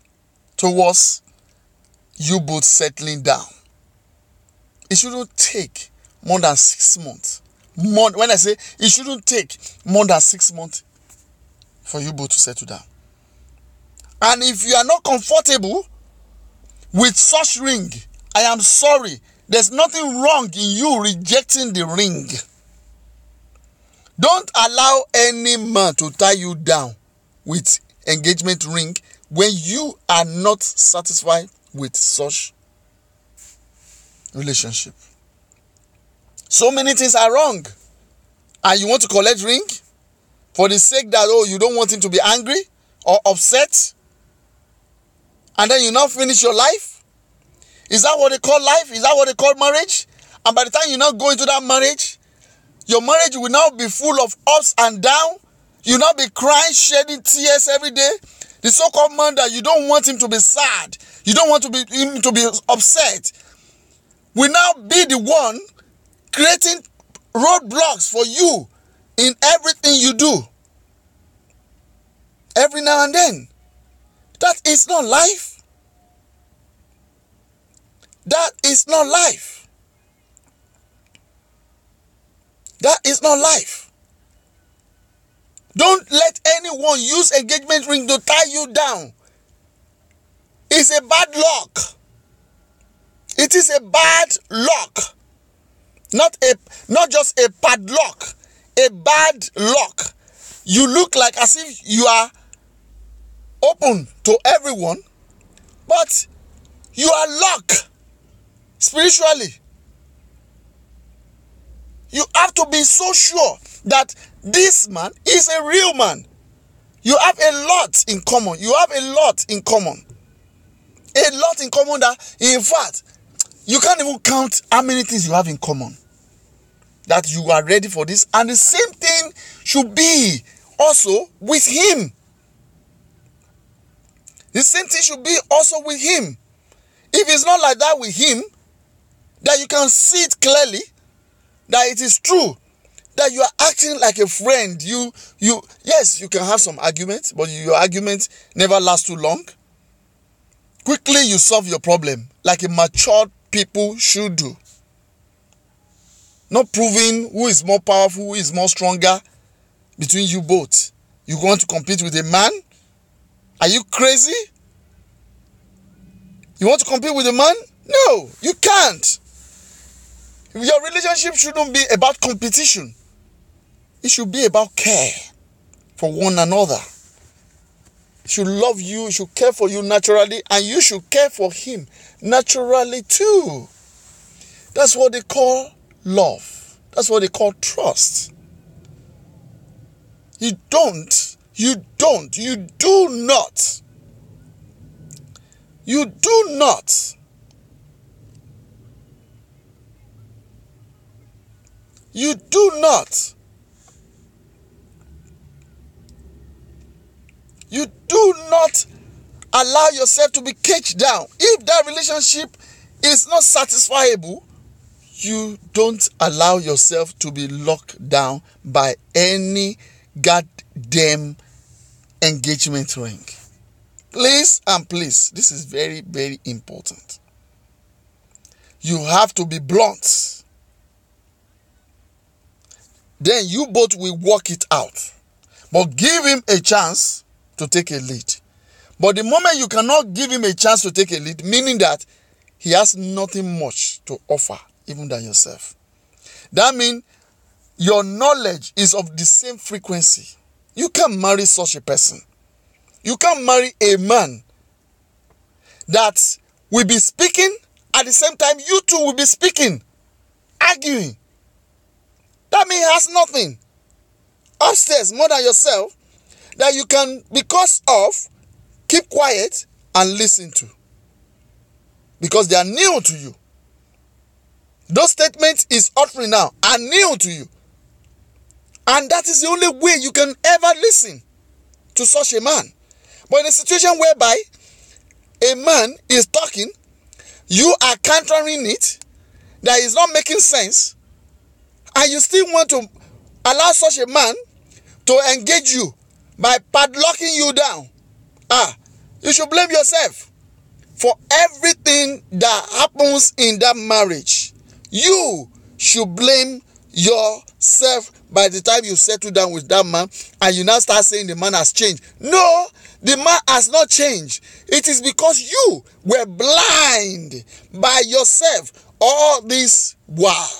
towards you both settling down. It shouldn't take more than 6 months. When I say it shouldn't take more than 6 months for you both to settle down. And if you are not comfortable with such ring, I am sorry. There's nothing wrong in you rejecting the ring. Don't allow any man to tie you down with engagement ring when you are not satisfied with such relationship. So many things are wrong, and you want to collect ring for the sake that you don't want him to be angry or upset, and then you now finish your life. Is that what they call life? Is that what they call marriage? And by the time you now go into that marriage, your marriage will now be full of ups and downs. You now be crying, shedding tears every day. The so-called man that you don't want him to be sad, you don't want him to be upset, will now be the one creating roadblocks for you in everything you do. Every now and then. That is not life. That is not life. That is not life. Don't let anyone use engagement ring to tie you down. It's a bad luck. It is a bad luck. Not just a padlock, a bad luck. You look like as if you are open to everyone, but you are locked spiritually. You have to be so sure that this man is a real man. You have a lot in common. You have a lot in common. A lot in common that, in fact, you can't even count how many things you have in common. That you are ready for this. And the same thing should be also with him. The same thing should be also with him. If it's not like that with him, that you can see it clearly, that it is true, that you are acting like a friend. Yes, you can have some arguments, but your arguments never last too long. Quickly you solve your problem like a mature people should do. Not proving who is more powerful, who is more stronger between you both. You want to compete with a man? Are you crazy? You want to compete with a man? No, you can't. Your relationship shouldn't be about competition. It should be about care for one another. should love you, should care for you naturally, and you should care for him naturally too. That's what they call love. That's what they call trust. You do not, you do not allow yourself to be caged down. If that relationship is not satisfiable, you don't allow yourself to be locked down by any goddamn engagement ring. Please and please, this is very, very important. You have to be blunt. Then you both will work it out. But give him a chance to take a lead. But the moment you cannot give him a chance to take a lead, meaning that he has nothing much to offer, even than yourself. That means your knowledge is of the same frequency. You can't marry such a person. You can't marry a man that will be speaking at the same time you two will be speaking, arguing. That means he has nothing upstairs more than yourself that you can, because of, keep quiet and listen to. Because they are new to you. Those statements is offering now are new to you. And that is the only way you can ever listen to such a man. But in a situation whereby a man is talking, you are countering it, that is not making sense, and you still want to allow such a man to engage you by padlocking you down, you should blame yourself for everything that happens in that marriage. You should blame yourself by the time you settle down with that man and you now start saying the man has changed. No, the man has not changed. It is because you were blind by yourself all this while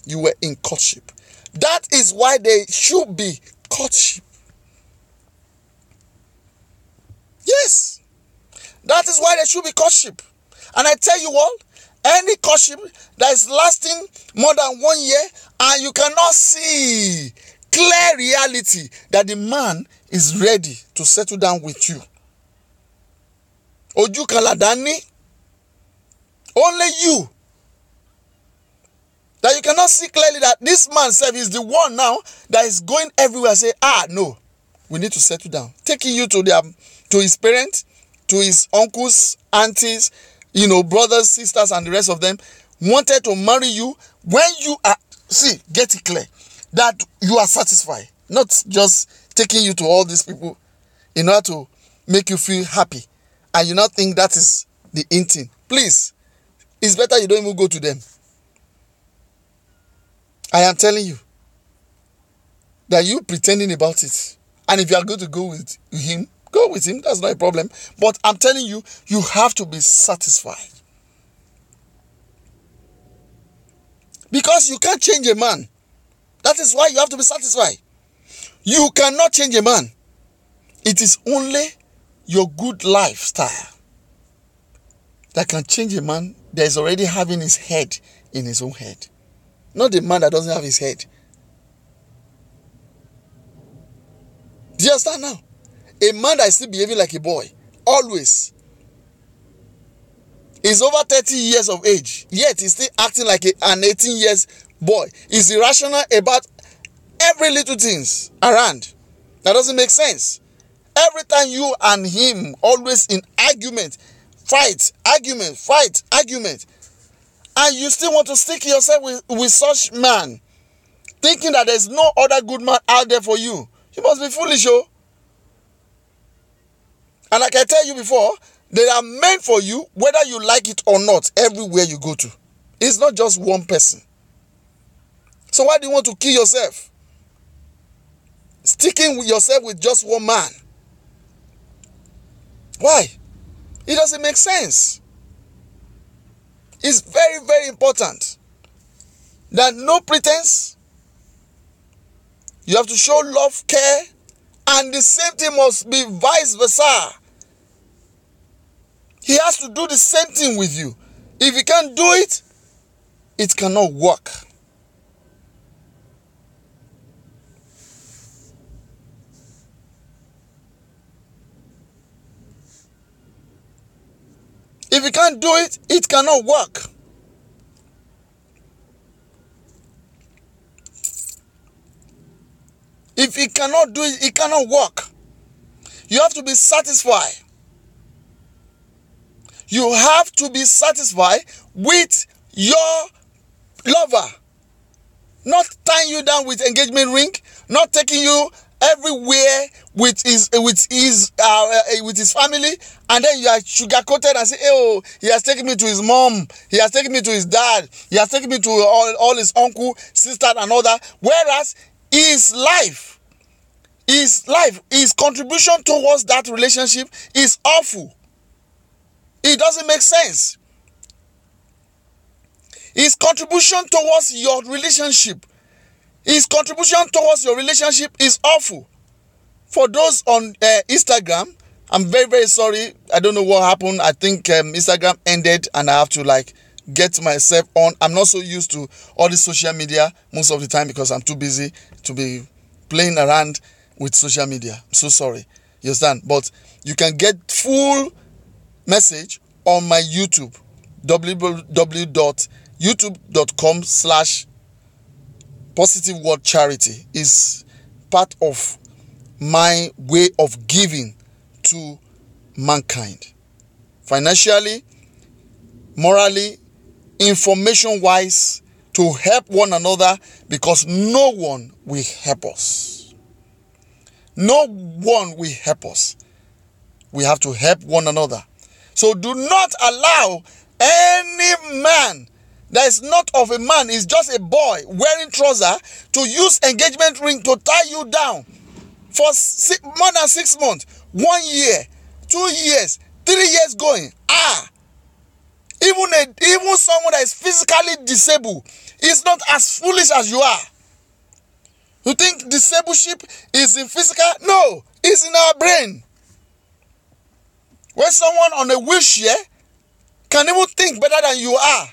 you were in courtship. That is why there should be courtship. Yes, that is why there should be courtship. And I tell you what, any courtship that is lasting more than 1 year and you cannot see clear reality that the man is ready to settle down with you. Oju kaladani, only you. That you cannot see clearly that this man self is the one now that is going everywhere and say, no, we need to settle down. Taking you to his parents, to his uncles, aunties, brothers, sisters, and the rest of them, wanted to marry you when you are, get it clear, that you are satisfied. Not just taking you to all these people in order to make you feel happy. And you not think that is the in thing. Please, it's better you don't even go to them. I am telling you that you pretending about it. And if you are going to go with him, go with him. That's not a problem. But I'm telling you, you have to be satisfied. Because you can't change a man. That is why you have to be satisfied. You cannot change a man. It is only your good lifestyle that can change a man that is already having his head in his own head. Not the man that doesn't have his head. Do you understand now? A man that is still behaving like a boy, always, is over 30 years of age, yet he's still acting like an 18 years boy. He's irrational about every little things around. That doesn't make sense. Every time you and him always in argument, fight, argument, and you still want to stick yourself with such man, thinking that there's no other good man out there for you. You must be foolish, And like I tell you before, they are meant for you, whether you like it or not, everywhere you go to. It's not just one person. So why do you want to kill yourself? Sticking with yourself with just one man. Why? It doesn't make sense. It's very, very important that no pretense. You have to show love, care, and the same thing must be vice versa. He has to do the same thing with you. If he can't do it, it cannot work. If he can't do it, it cannot work. If he cannot do it, it cannot work. You have to be satisfied. You have to be satisfied with your lover. Not tying you down with engagement ring, not taking you everywhere with his family, and then you are sugar-coated and say, oh, he has taken me to his mom, he has taken me to his dad, he has taken me to all his uncle, sister, and all that. Whereas his contribution towards that relationship is awful. It doesn't make sense. His contribution towards your relationship is awful. For those on Instagram, I'm very, very sorry. I don't know what happened. I think Instagram ended and I have to get myself on. I'm not so used to all this social media most of the time because I'm too busy to be playing around with social media. I'm so sorry. You understand? But you can get full message on my YouTube, www.youtube.com/positive word charity is part of my way of giving to mankind, financially, morally, information wise, to help one another, because no one will help us. No one will help us. We have to help one another. So do not allow any man that is not of a man, is just a boy wearing trousers, to use engagement ring to tie you down for more than 6 months, 1 year, 2 years, 3 years going. Even someone that is physically disabled is not as foolish as you are. You think discipleship is in physical? No, it's in our brain. When someone on a wheelchair can even think better than you are,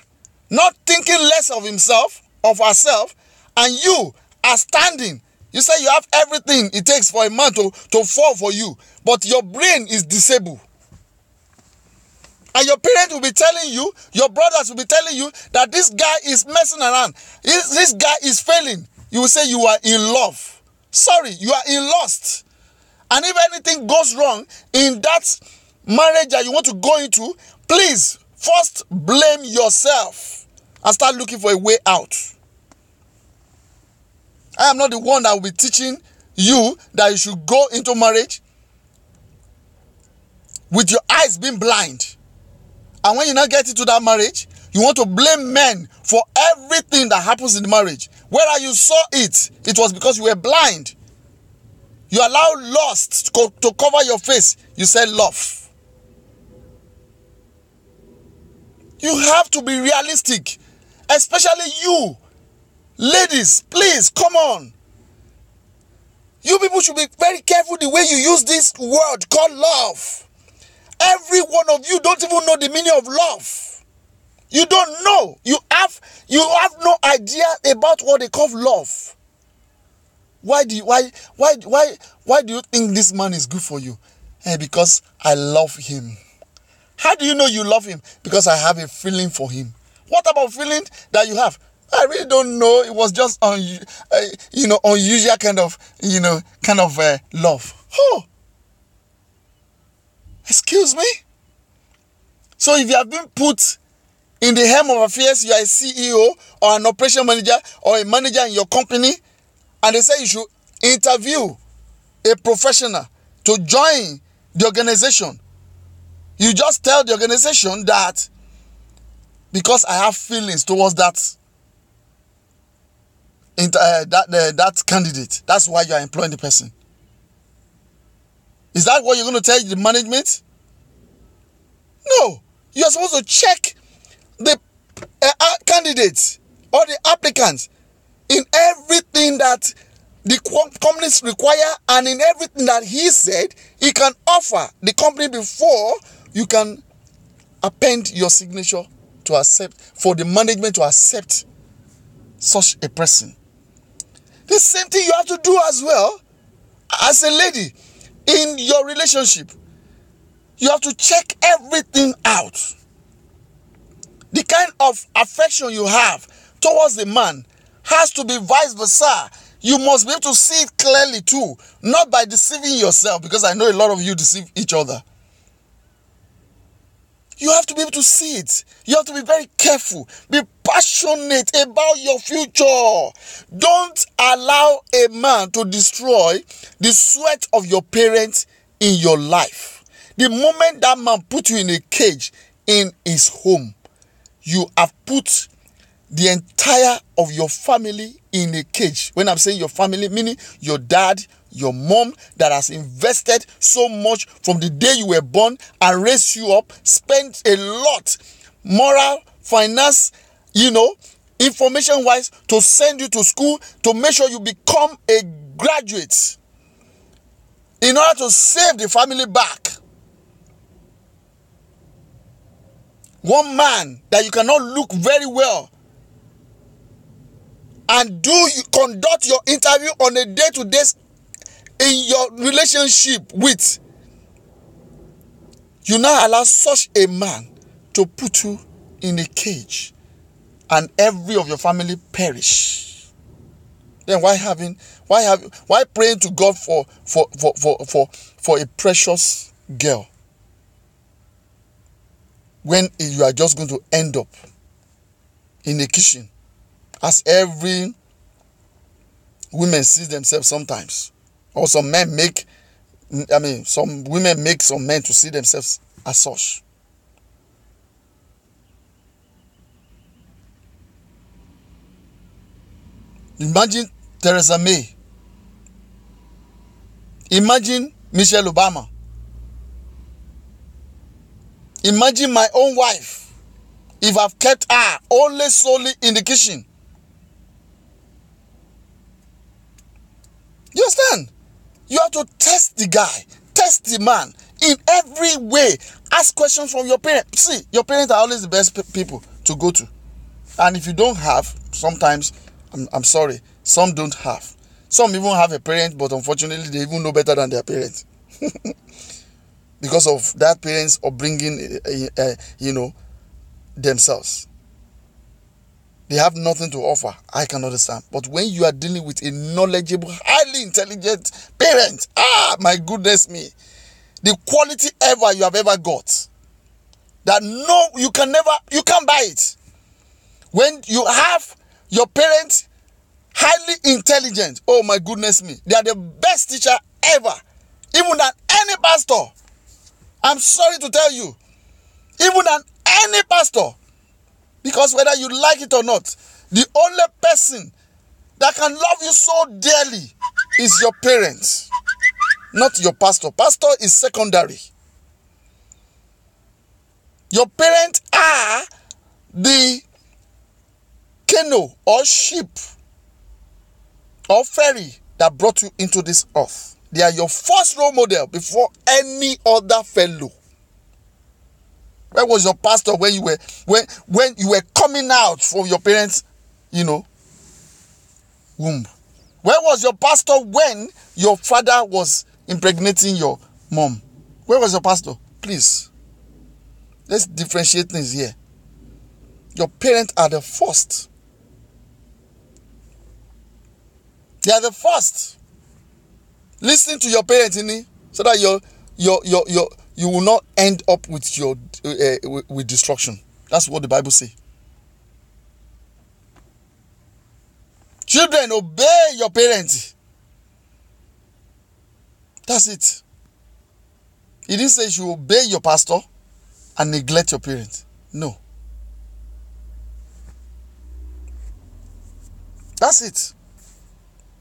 not thinking less of himself, of herself, and you are standing. You say you have everything it takes for a man to fall for you, but your brain is disabled. And your parents will be telling you, your brothers will be telling you that this guy is messing around. This guy is failing. You will say you are in love. Sorry, you are in lust. And if anything goes wrong in that marriage that you want to go into, please first blame yourself and start looking for a way out. I am not the one that will be teaching you that you should go into marriage with your eyes being blind. And when you not get into that marriage, you want to blame men for everything that happens in the marriage. Whether you saw it, it was because you were blind. You allow lust to cover your face. You said love. You have to be realistic. Especially you. Ladies, please, come on. You people should be very careful the way you use this word called love. Every one of you don't even know the meaning of love. You don't know. You have no idea about what they call love. Why do you think this man is good for you? Because I love him. How do you know you love him? Because I have a feeling for him. What about feeling that you have? I really don't know. It was just unusual kind of love. Oh, excuse me. So if you have been put in the helm of affairs, you are a CEO or an operation manager or a manager in your company, and they say you should interview a professional to join the organization. You just tell the organization that because I have feelings towards that candidate, that's why you are employing the person. Is that what you're going to tell the management? No. You are supposed to check the candidates or the applicants in everything that the companies require and in everything that he said he can offer the company before you can append your signature to accept, for the management to accept such a person. The same thing you have to do as well as a lady in your relationship. You have to check everything out. The kind of affection you have towards the man has to be vice versa. You must be able to see it clearly too, not by deceiving yourself, because I know a lot of you deceive each other. You have to be able to see it. You have to be very careful. Be passionate about your future. Don't allow a man to destroy the sweat of your parents in your life. The moment that man put you in a cage in his home, you have put the entire of your family in a cage. When I'm saying your family, meaning your dad, your mom, that has invested so much from the day you were born and raised you up, spent a lot, moral, finance, information wise, to send you to school, to make sure you become a graduate, in order to save the family back. One man that you cannot look very well and conduct your interview on a day-to-day in your relationship with, you now allow such a man to put you in a cage and every of your family perish. Then why praying to God for a precious girl when you are just going to end up in the kitchen, as every women see themselves sometimes? Or some women make some men to see themselves as such. Imagine Theresa May. Imagine Michelle Obama. Imagine my own wife, if I've kept her only solely in the kitchen. You understand? You have to test the guy, test the man in every way. Ask questions from your parents. See, your parents are always the best people to go to. And if you don't have, sometimes, I'm sorry, some don't have. Some even have a parent, but unfortunately, they even know better than their parents. Because of that parents upbringing, themselves. They have nothing to offer. I can understand. But when you are dealing with a knowledgeable, highly intelligent parent, my goodness me, the quality you have ever got, that you can't buy it. When you have your parents highly intelligent, oh my goodness me, they are the best teacher ever, even than any pastor. I'm sorry to tell you, even than any pastor. Because whether you like it or not, the only person that can love you so dearly is your parents, not your pastor. Pastor is secondary. Your parents are the canoe or ship or ferry that brought you into this earth. They are your first role model before any other fellow. Where was your pastor when you were coming out from your parents, womb? Where was your pastor when your father was impregnating your mom? Where was your pastor? Please, let's differentiate things here. Your parents are the first. They are the first. Listen to your parents, so that you will not end up with with destruction. That's what the Bible says. Children, obey your parents. That's it. He didn't say you should obey your pastor and neglect your parents. No. That's it.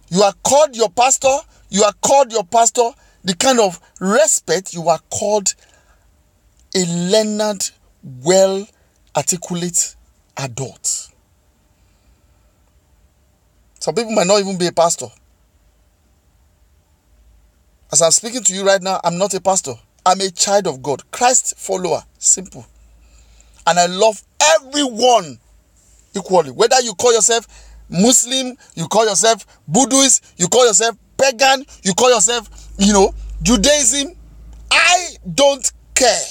You are called your pastor. You are called your pastor. The kind of respect you are called a learned, well-articulate adult. Some people might not even be a pastor. As I'm speaking to you right now, I'm not a pastor. I'm a child of God. Christ follower. Simple. and I love everyone equally. Whether you call yourself Muslim, you call yourself Buddhist, you call yourself pagan, you call yourself, Judaism, I don't care.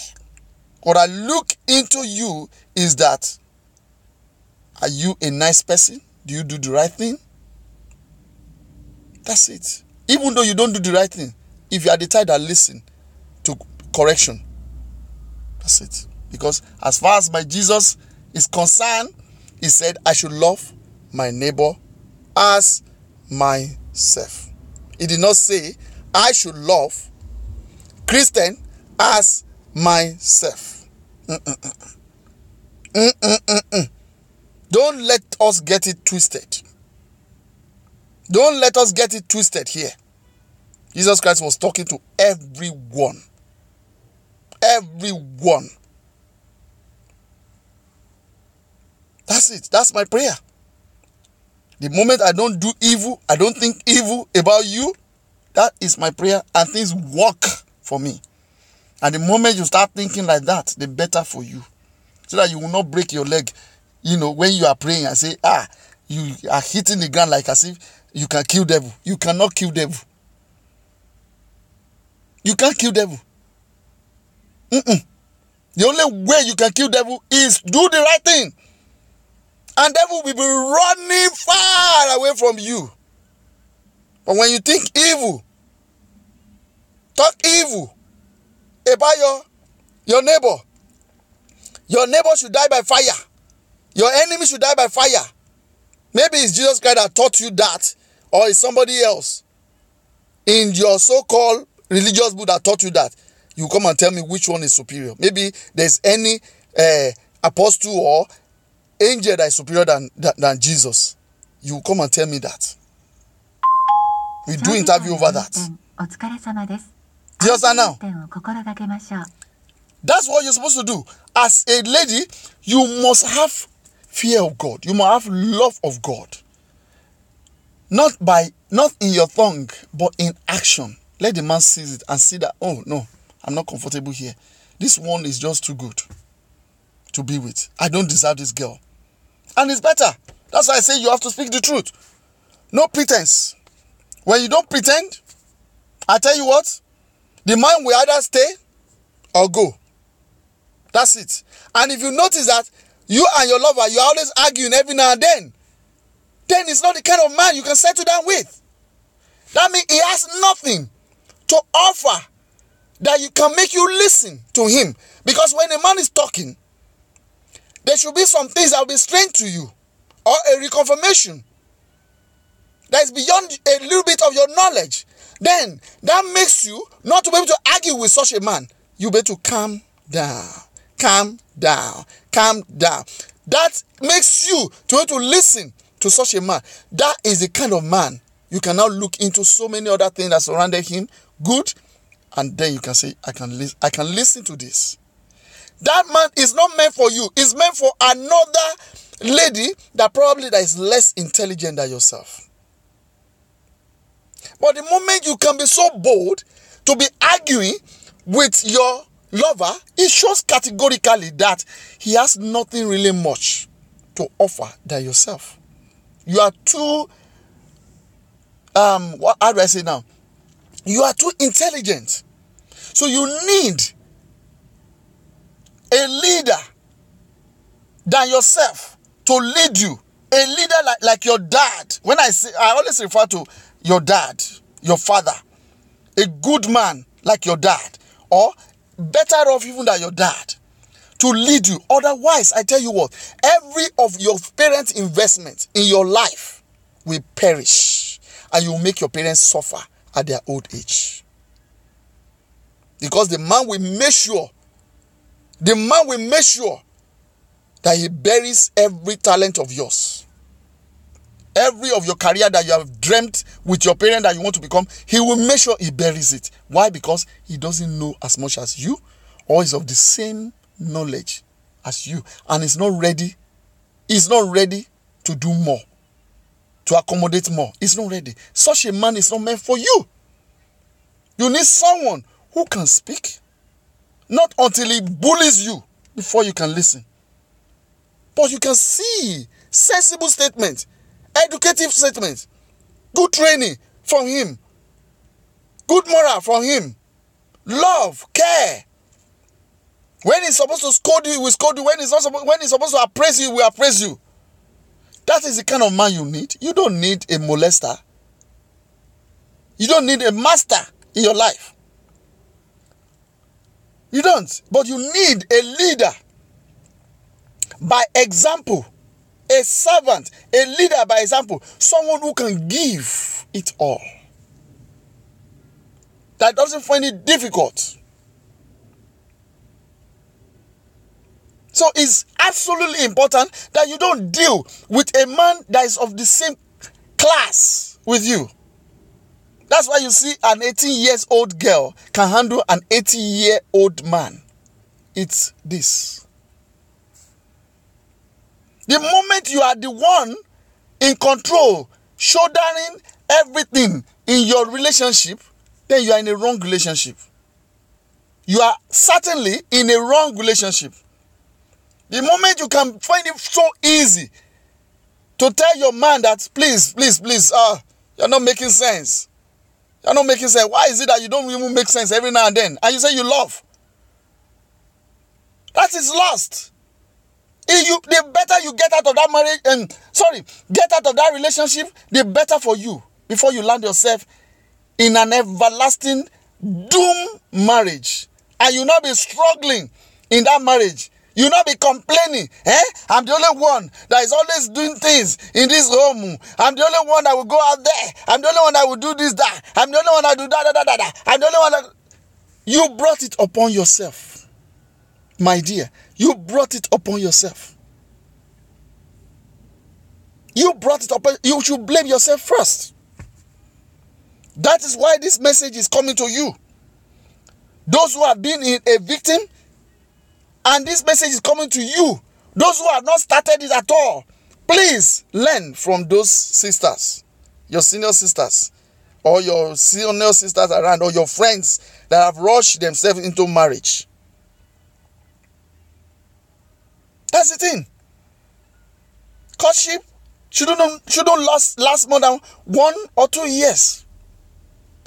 What I look into you is that, are you a nice person? Do you do the right thing? That's it. Even though you don't do the right thing, if you are the type that listen to correction, that's it. Because as far as my Jesus is concerned, he said I should love my neighbor as myself. He did not say I should love Christian as myself. Don't let us get it twisted. Don't let us get it twisted here. Jesus Christ was talking to everyone. Everyone. That's it. That's my prayer. The moment I don't do evil, I don't think evil about you, that is my prayer, and things work for me. And the moment you start thinking like that, the better for you. So that you will not break your leg, when you are praying and say, you are hitting the ground like as if you can kill devil. You cannot kill devil. You can't kill devil. The only way you can kill devil is do the right thing. And devil will be running far away from you. But when you think evil, talk evil about your neighbor should die by fire. Your enemy should die by fire. Maybe it's Jesus Christ that taught you that, or it's somebody else in your so-called religious book that taught you that. You come and tell me which one is superior. Maybe there's any apostle or angel that is superior than Jesus. You come and tell me that. We do interview over that. Do you understand now? That's what you're supposed to do. As a lady, you must have fear of God. You must have love of God. Not in your tongue, but in action. Let the man see it and see that, oh no, I'm not comfortable here. This one is just too good to be with. I don't deserve this girl. And it's better. That's why I say you have to speak the truth. No pretense. When you don't pretend, I tell you what, the man will either stay or go. That's it. And if you notice that you and your lover, you're always arguing every now and then it's not the kind of man you can settle down with. That means he has nothing to offer that you can make you listen to him. Because when a man is talking, there should be some things that will be strange to you, or a reconfirmation that is beyond a little bit of your knowledge. Then that makes you not to be able to argue with such a man. You better calm down. Calm down. Calm down. That makes you to be able to listen to such a man. That is the kind of man you can now look into so many other things that surrounded him. Good. And then you can say, I can listen to this. That man is not meant for you. It's meant for another lady that is less intelligent than yourself. But the moment you can be so bold to be arguing with your lover, it shows categorically that he has nothing really much to offer than yourself. You are too, how do I say now? You are too intelligent. So you need a leader than yourself to lead you. A leader like your dad. When I always refer to your dad, your father. A good man like your dad. Or better off even than your dad. To lead you. Otherwise, I tell you what. Every of your parents' investment in your life will perish. And you will make your parents suffer at their old age. Because the man will make sure that he buries every talent of yours. Every of your career that you have dreamt with your parent that you want to become, he will make sure he buries it. Why? Because he doesn't know as much as you, or is of the same knowledge as you, and is not ready. He's not ready to do more, to accommodate more. He's not ready. Such a man is not meant for you. You need someone who can speak. Not until he bullies you before you can listen. But you can see sensible statements, educative statements, good training from him, good moral from him, love, care. When he's supposed to scold you, he will scold you. When he's supposed to appraise you, he will appraise you. That is the kind of man you need. You don't need a molester. You don't need a master in your life. You don't. But you need a leader by example. A servant, a leader by example. Someone who can give it all. That doesn't find it difficult. So it's absolutely important that you don't deal with a man that is of the same class with you. That's why you see an 18-year-old girl can handle an 80-year-old man. It's this. The moment you are the one in control, shouldering everything in your relationship, then you are in a wrong relationship. You are certainly in a wrong relationship. The moment you can find it so easy to tell your man that please, you're not making sense. You're not making sense. Why is it that you don't even make sense every now and then? And you say you love. That is lost. The better you get out of that marriage, get out of that relationship, the better for you before you land yourself in an everlasting doom marriage. And you not be struggling in that marriage. You not be complaining. I'm the only one that is always doing things in this home. I'm the only one that will go out there. I'm the only one that will do this, that. I'm the only one that will do that. I'm the only one that... You brought it upon yourself. My dear, you brought it upon yourself. You brought it upon... You should blame yourself first. That is why this message is coming to you. Those who have been a victim, and this message is coming to you. Those who have not started it at all, please learn from those sisters, your senior sisters, or your senior sisters around, or your friends that have rushed themselves into marriage. That's the thing. Courtship shouldn't last more than 1 or 2 years.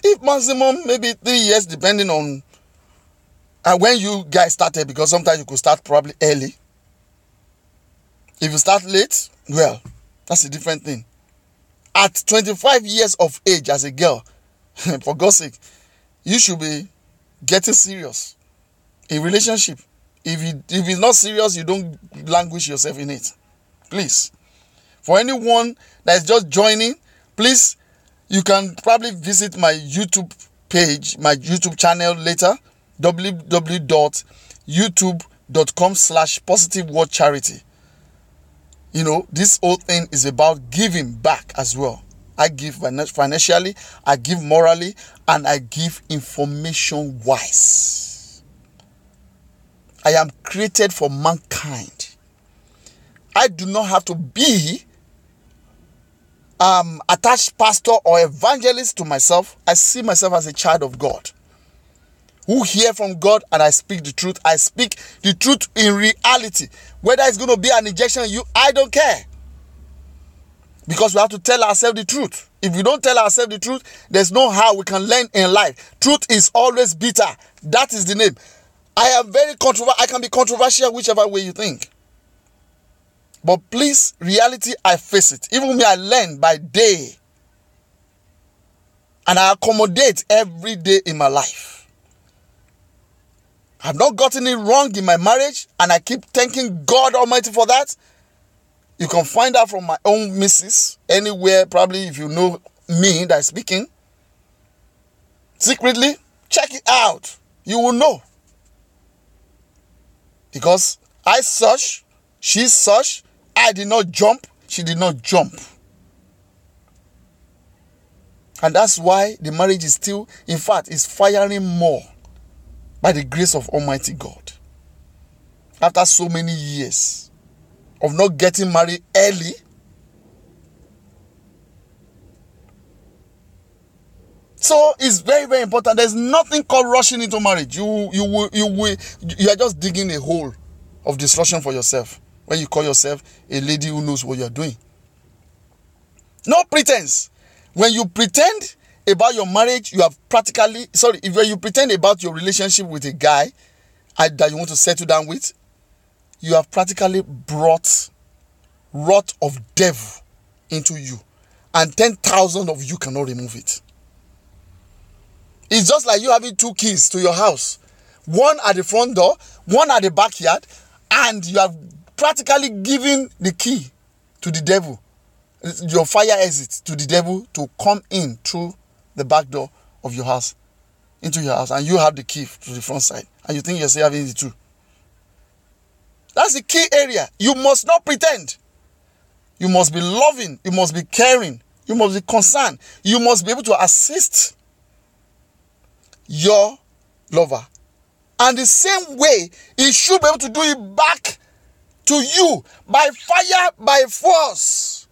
If maximum, maybe 3 years, depending on when you guys started, because sometimes you could start probably early. If you start late, well, that's a different thing. At 25 years of age as a girl, for God's sake, you should be getting serious in relationship. If it's not serious, you don't languish yourself in it. Please. For anyone that is just joining, please, you can probably visit my YouTube page, my YouTube channel later, www.youtube.com/positivewordcharity. You know, this whole thing is about giving back as well. I give financially, I give morally, and I give information wise. I am created for mankind. I do not have to be attached pastor or evangelist to myself. I see myself as a child of God who hear from God, and I speak the truth. I speak the truth in reality. Whether it's going to be an injection in you, I don't care. Because we have to tell ourselves the truth. If we don't tell ourselves the truth, there's no how we can learn in life. Truth is always bitter. That is the name. I am very controversial. I can be controversial whichever way you think. But please, reality, I face it. Even me, I learn by day. And I accommodate every day in my life. I've not gotten it wrong in my marriage, and I keep thanking God Almighty for that. You can find out from my own missus anywhere, probably if you know me that is speaking. Secretly, check it out. You will know. Because I search, she searched, I did not jump, she did not jump. And that's why the marriage is still, in fact, is firing more by the grace of Almighty God. After so many years of not getting married early, so it's very, very important. There's nothing called rushing into marriage. You are just digging a hole of destruction for yourself. when you call yourself a lady who knows what you're doing. No pretense. When you pretend about your marriage, you have practically, when you pretend about your relationship with a guy that you want to settle down with, you have practically brought wrath of devil into you, and 10,000 of you cannot remove it. It's just like you having 2 keys to your house, one at the front door, one at the backyard, and you have practically given the key to the devil, your fire exit to the devil to come in through the back door of your house, into your house, and you have the key to the front side, and you think you're still having the two. That's the key area. You must not pretend. You must be loving. You must be caring. You must be concerned. You must be able to assist your lover. And the same way, he should be able to do it back to you by fire, by force.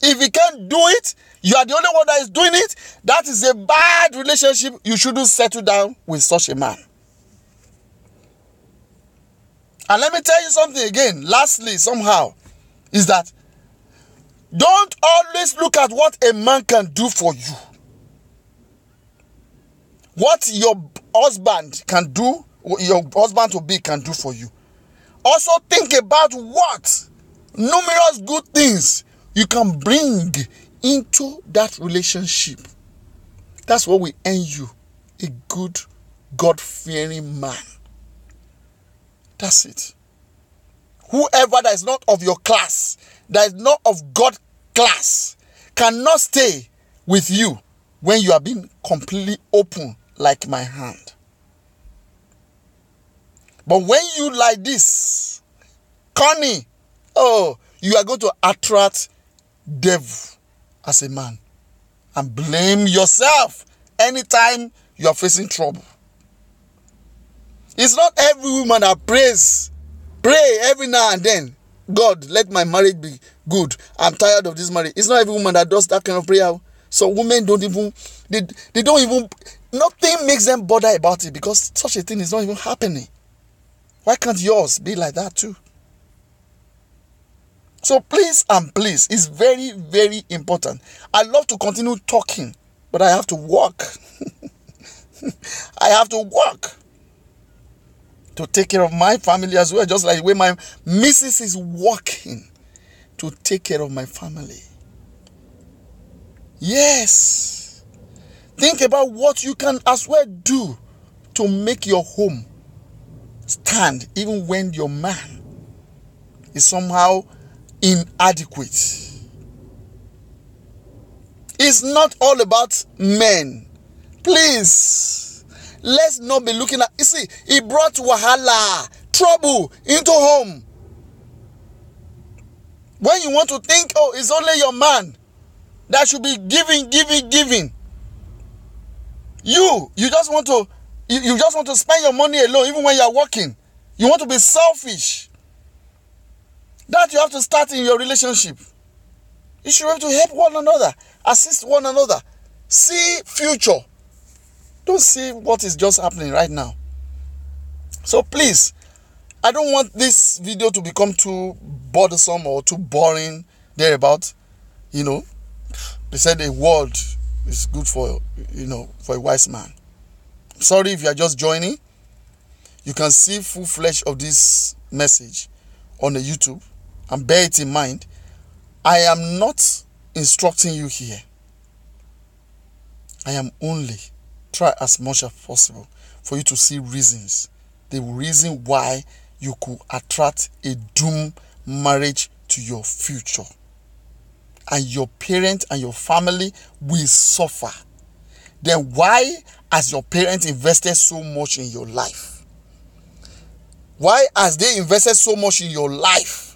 If he can't do it, you are the only one that is doing it. That is a bad relationship. You shouldn't settle down with such a man. And let me tell you something again, lastly, somehow, is that don't always look at what a man can do for you. What your husband can do, your husband to be can do for you. Also think about what numerous good things you can bring into that relationship. That's what will earn you a good, God-fearing man. That's it. Whoever that is not of your class, that is not of God class, cannot stay with you when you are being completely open like my hand. But when you like this, Connie, you are going to attract devil as a man and blame yourself anytime you are facing trouble. It's not every woman that pray every now and then, God, let my marriage be good. I'm tired of this marriage. It's not every woman that does that kind of prayer. So women don't even, they don't even, nothing makes them bother about it because such a thing is not even happening. Why can't yours be like that too? So please and please, it's very, very important. I love to continue talking, but I have to work. I have to work to take care of my family as well, just like the way my missus is working to take care of my family. Yes. Think about what you can as well do to make your home stand even when your man is somehow inadequate. It's not all about men. Please, let's not be looking at, you see, he brought wahala, trouble into home. When you want to think, it's only your man that should be giving. You just want to, you just want to spend your money alone, even when you are working. You want to be selfish. That you have to start in your relationship. You should have to help one another, assist one another, see future. Don't see what is just happening right now. So please, I don't want this video to become too bothersome or too boring thereabout. You know, they said a word is good for, for a wise man. Sorry if you are just joining. You can see full flesh of this message on the YouTube. And bear it in mind, I am not instructing you here. I am only try as much as possible for you to see reasons. The reason why you could attract a doomed marriage to your future. And your parents and your family will suffer. Then why has your parents invested so much in your life? Why has they invested so much in your life?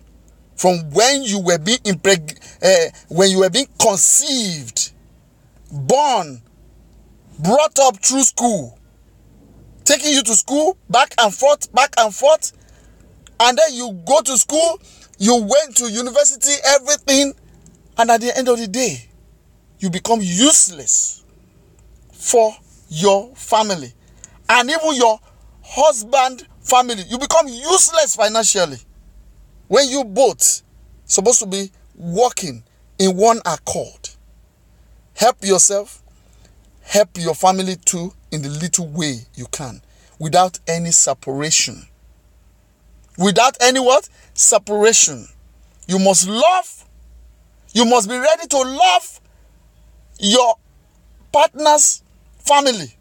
From when you were being when you were being conceived, born, brought up through school, taking you to school, back and forth, and then you go to school, you went to university, everything, and at the end of the day, you become useless for your family, and even your husband family. You become useless financially. When you both supposed to be working in one accord. Help yourself, help your family too in the little way you can, without any separation. Without any what? Separation. You must love. You must be ready to love your partner's family,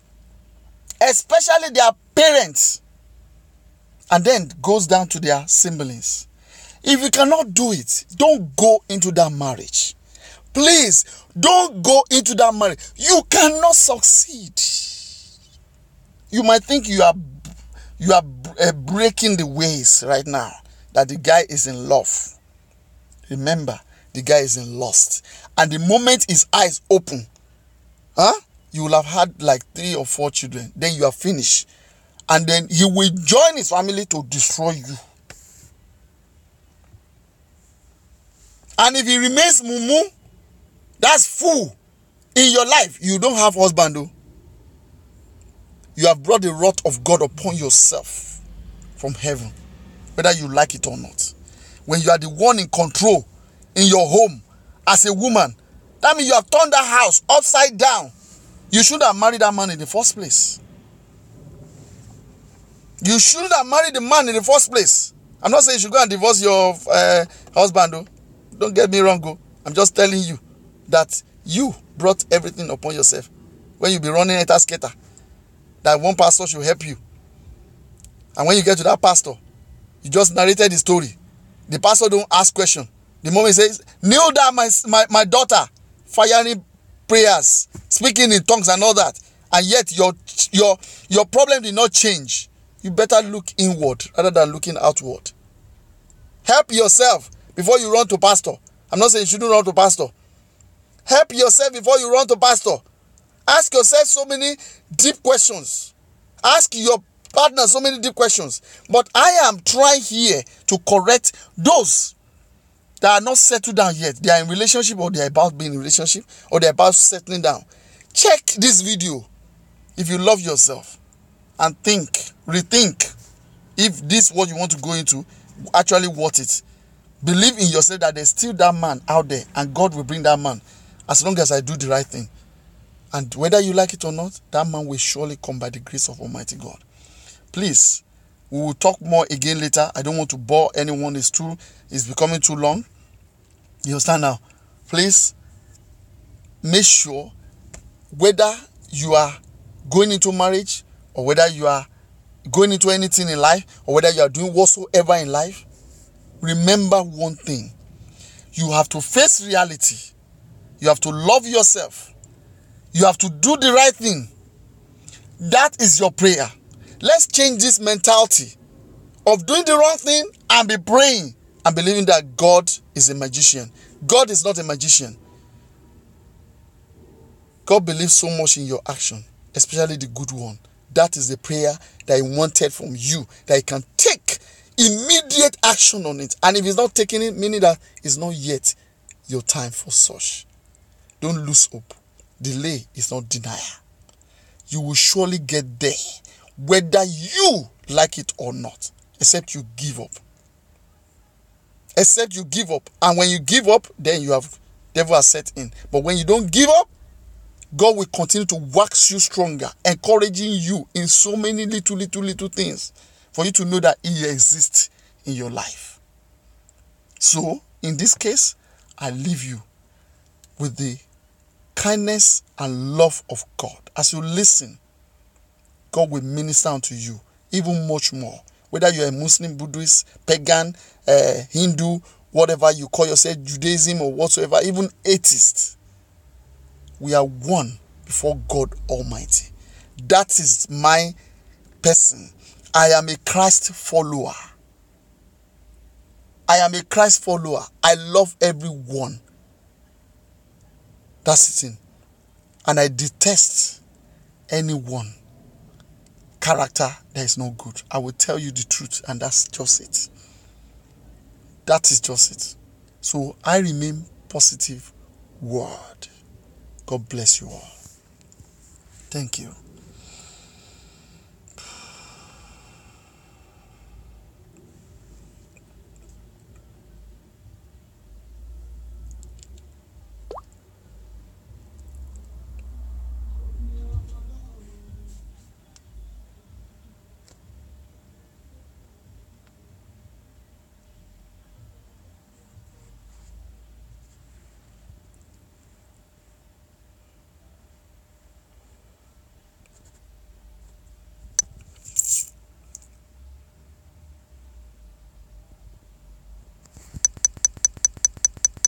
especially their parents, and then goes down to their siblings. If you cannot do it, don't go into that marriage. Please, don't go into that marriage. You cannot succeed. You might think you are breaking the ways right now, that the guy is in love. Remember, the guy is in lust. And the moment his eyes open, you will have had like 3 or 4 children. Then you are finished. And then he will join his family to destroy you. And if he remains mumu, that's fool in your life, you don't have husband though. You have brought the wrath of God upon yourself from heaven, whether you like it or not. When you are the one in control in your home as a woman, that means you have turned that house upside down. You shouldn't have married that man in the first place. You shouldn't have married the man in the first place. I'm not saying you should go and divorce your husband though. Don't get me wrong, go. I'm just telling you that you brought everything upon yourself. When you be running a skater, that one pastor should help you. And when you get to that pastor, you just narrated the story. The pastor don't ask question. The moment he says, kneel down my daughter, firing prayers, speaking in tongues and all that, and yet your problem did not change. You better look inward rather than looking outward. Help yourself before you run to pastor. I'm not saying you shouldn't run to pastor. Help yourself before you run to pastor. Ask yourself so many deep questions. Ask your partner so many deep questions. But I am trying here to correct those that are not settled down yet. They are in relationship, or they are about being in relationship, or they are about settling down. Check this video if you love yourself and rethink if this what you want to go into actually worth it. Believe in yourself that there's still that man out there, and God will bring that man as long as I do the right thing. And whether you like it or not, that man will surely come by the grace of Almighty God. Please, we will talk more again later. I don't want to bore anyone. It's becoming too long. You understand now? Please, make sure whether you are going into marriage, or whether you are going into anything in life, or whether you are doing whatsoever in life, remember one thing. You have to face reality. You have to love yourself. You have to do the right thing. That is your prayer. Let's change this mentality of doing the wrong thing and be praying and believing that God is a magician. God is not a magician. God believes so much in your action, especially the good one. That is the prayer that He wanted from you, that He can take immediate action on it. And if He's not taking it, meaning that it's not yet your time for such. Don't lose hope. Delay is not denial. You will surely get there, whether you like it or not, except you give up. Except you give up. And when you give up, then you have devil has set in. But when you don't give up, God will continue to wax you stronger, encouraging you in so many little things for you to know that He exists in your life. So, in this case, I leave you with the kindness and love of God. As you listen, God will minister unto you even much more. Whether you're a Muslim, Buddhist, pagan, Hindu, whatever you call yourself, Judaism or whatsoever, even atheist, we are one before God Almighty. That is my person. I am a Christ follower. I am a Christ follower. I love everyone. That's it. And I detest anyone character that is not good. I will tell you the truth, and that's just it. That is just it. So I remain positive word. God bless you all. Thank you.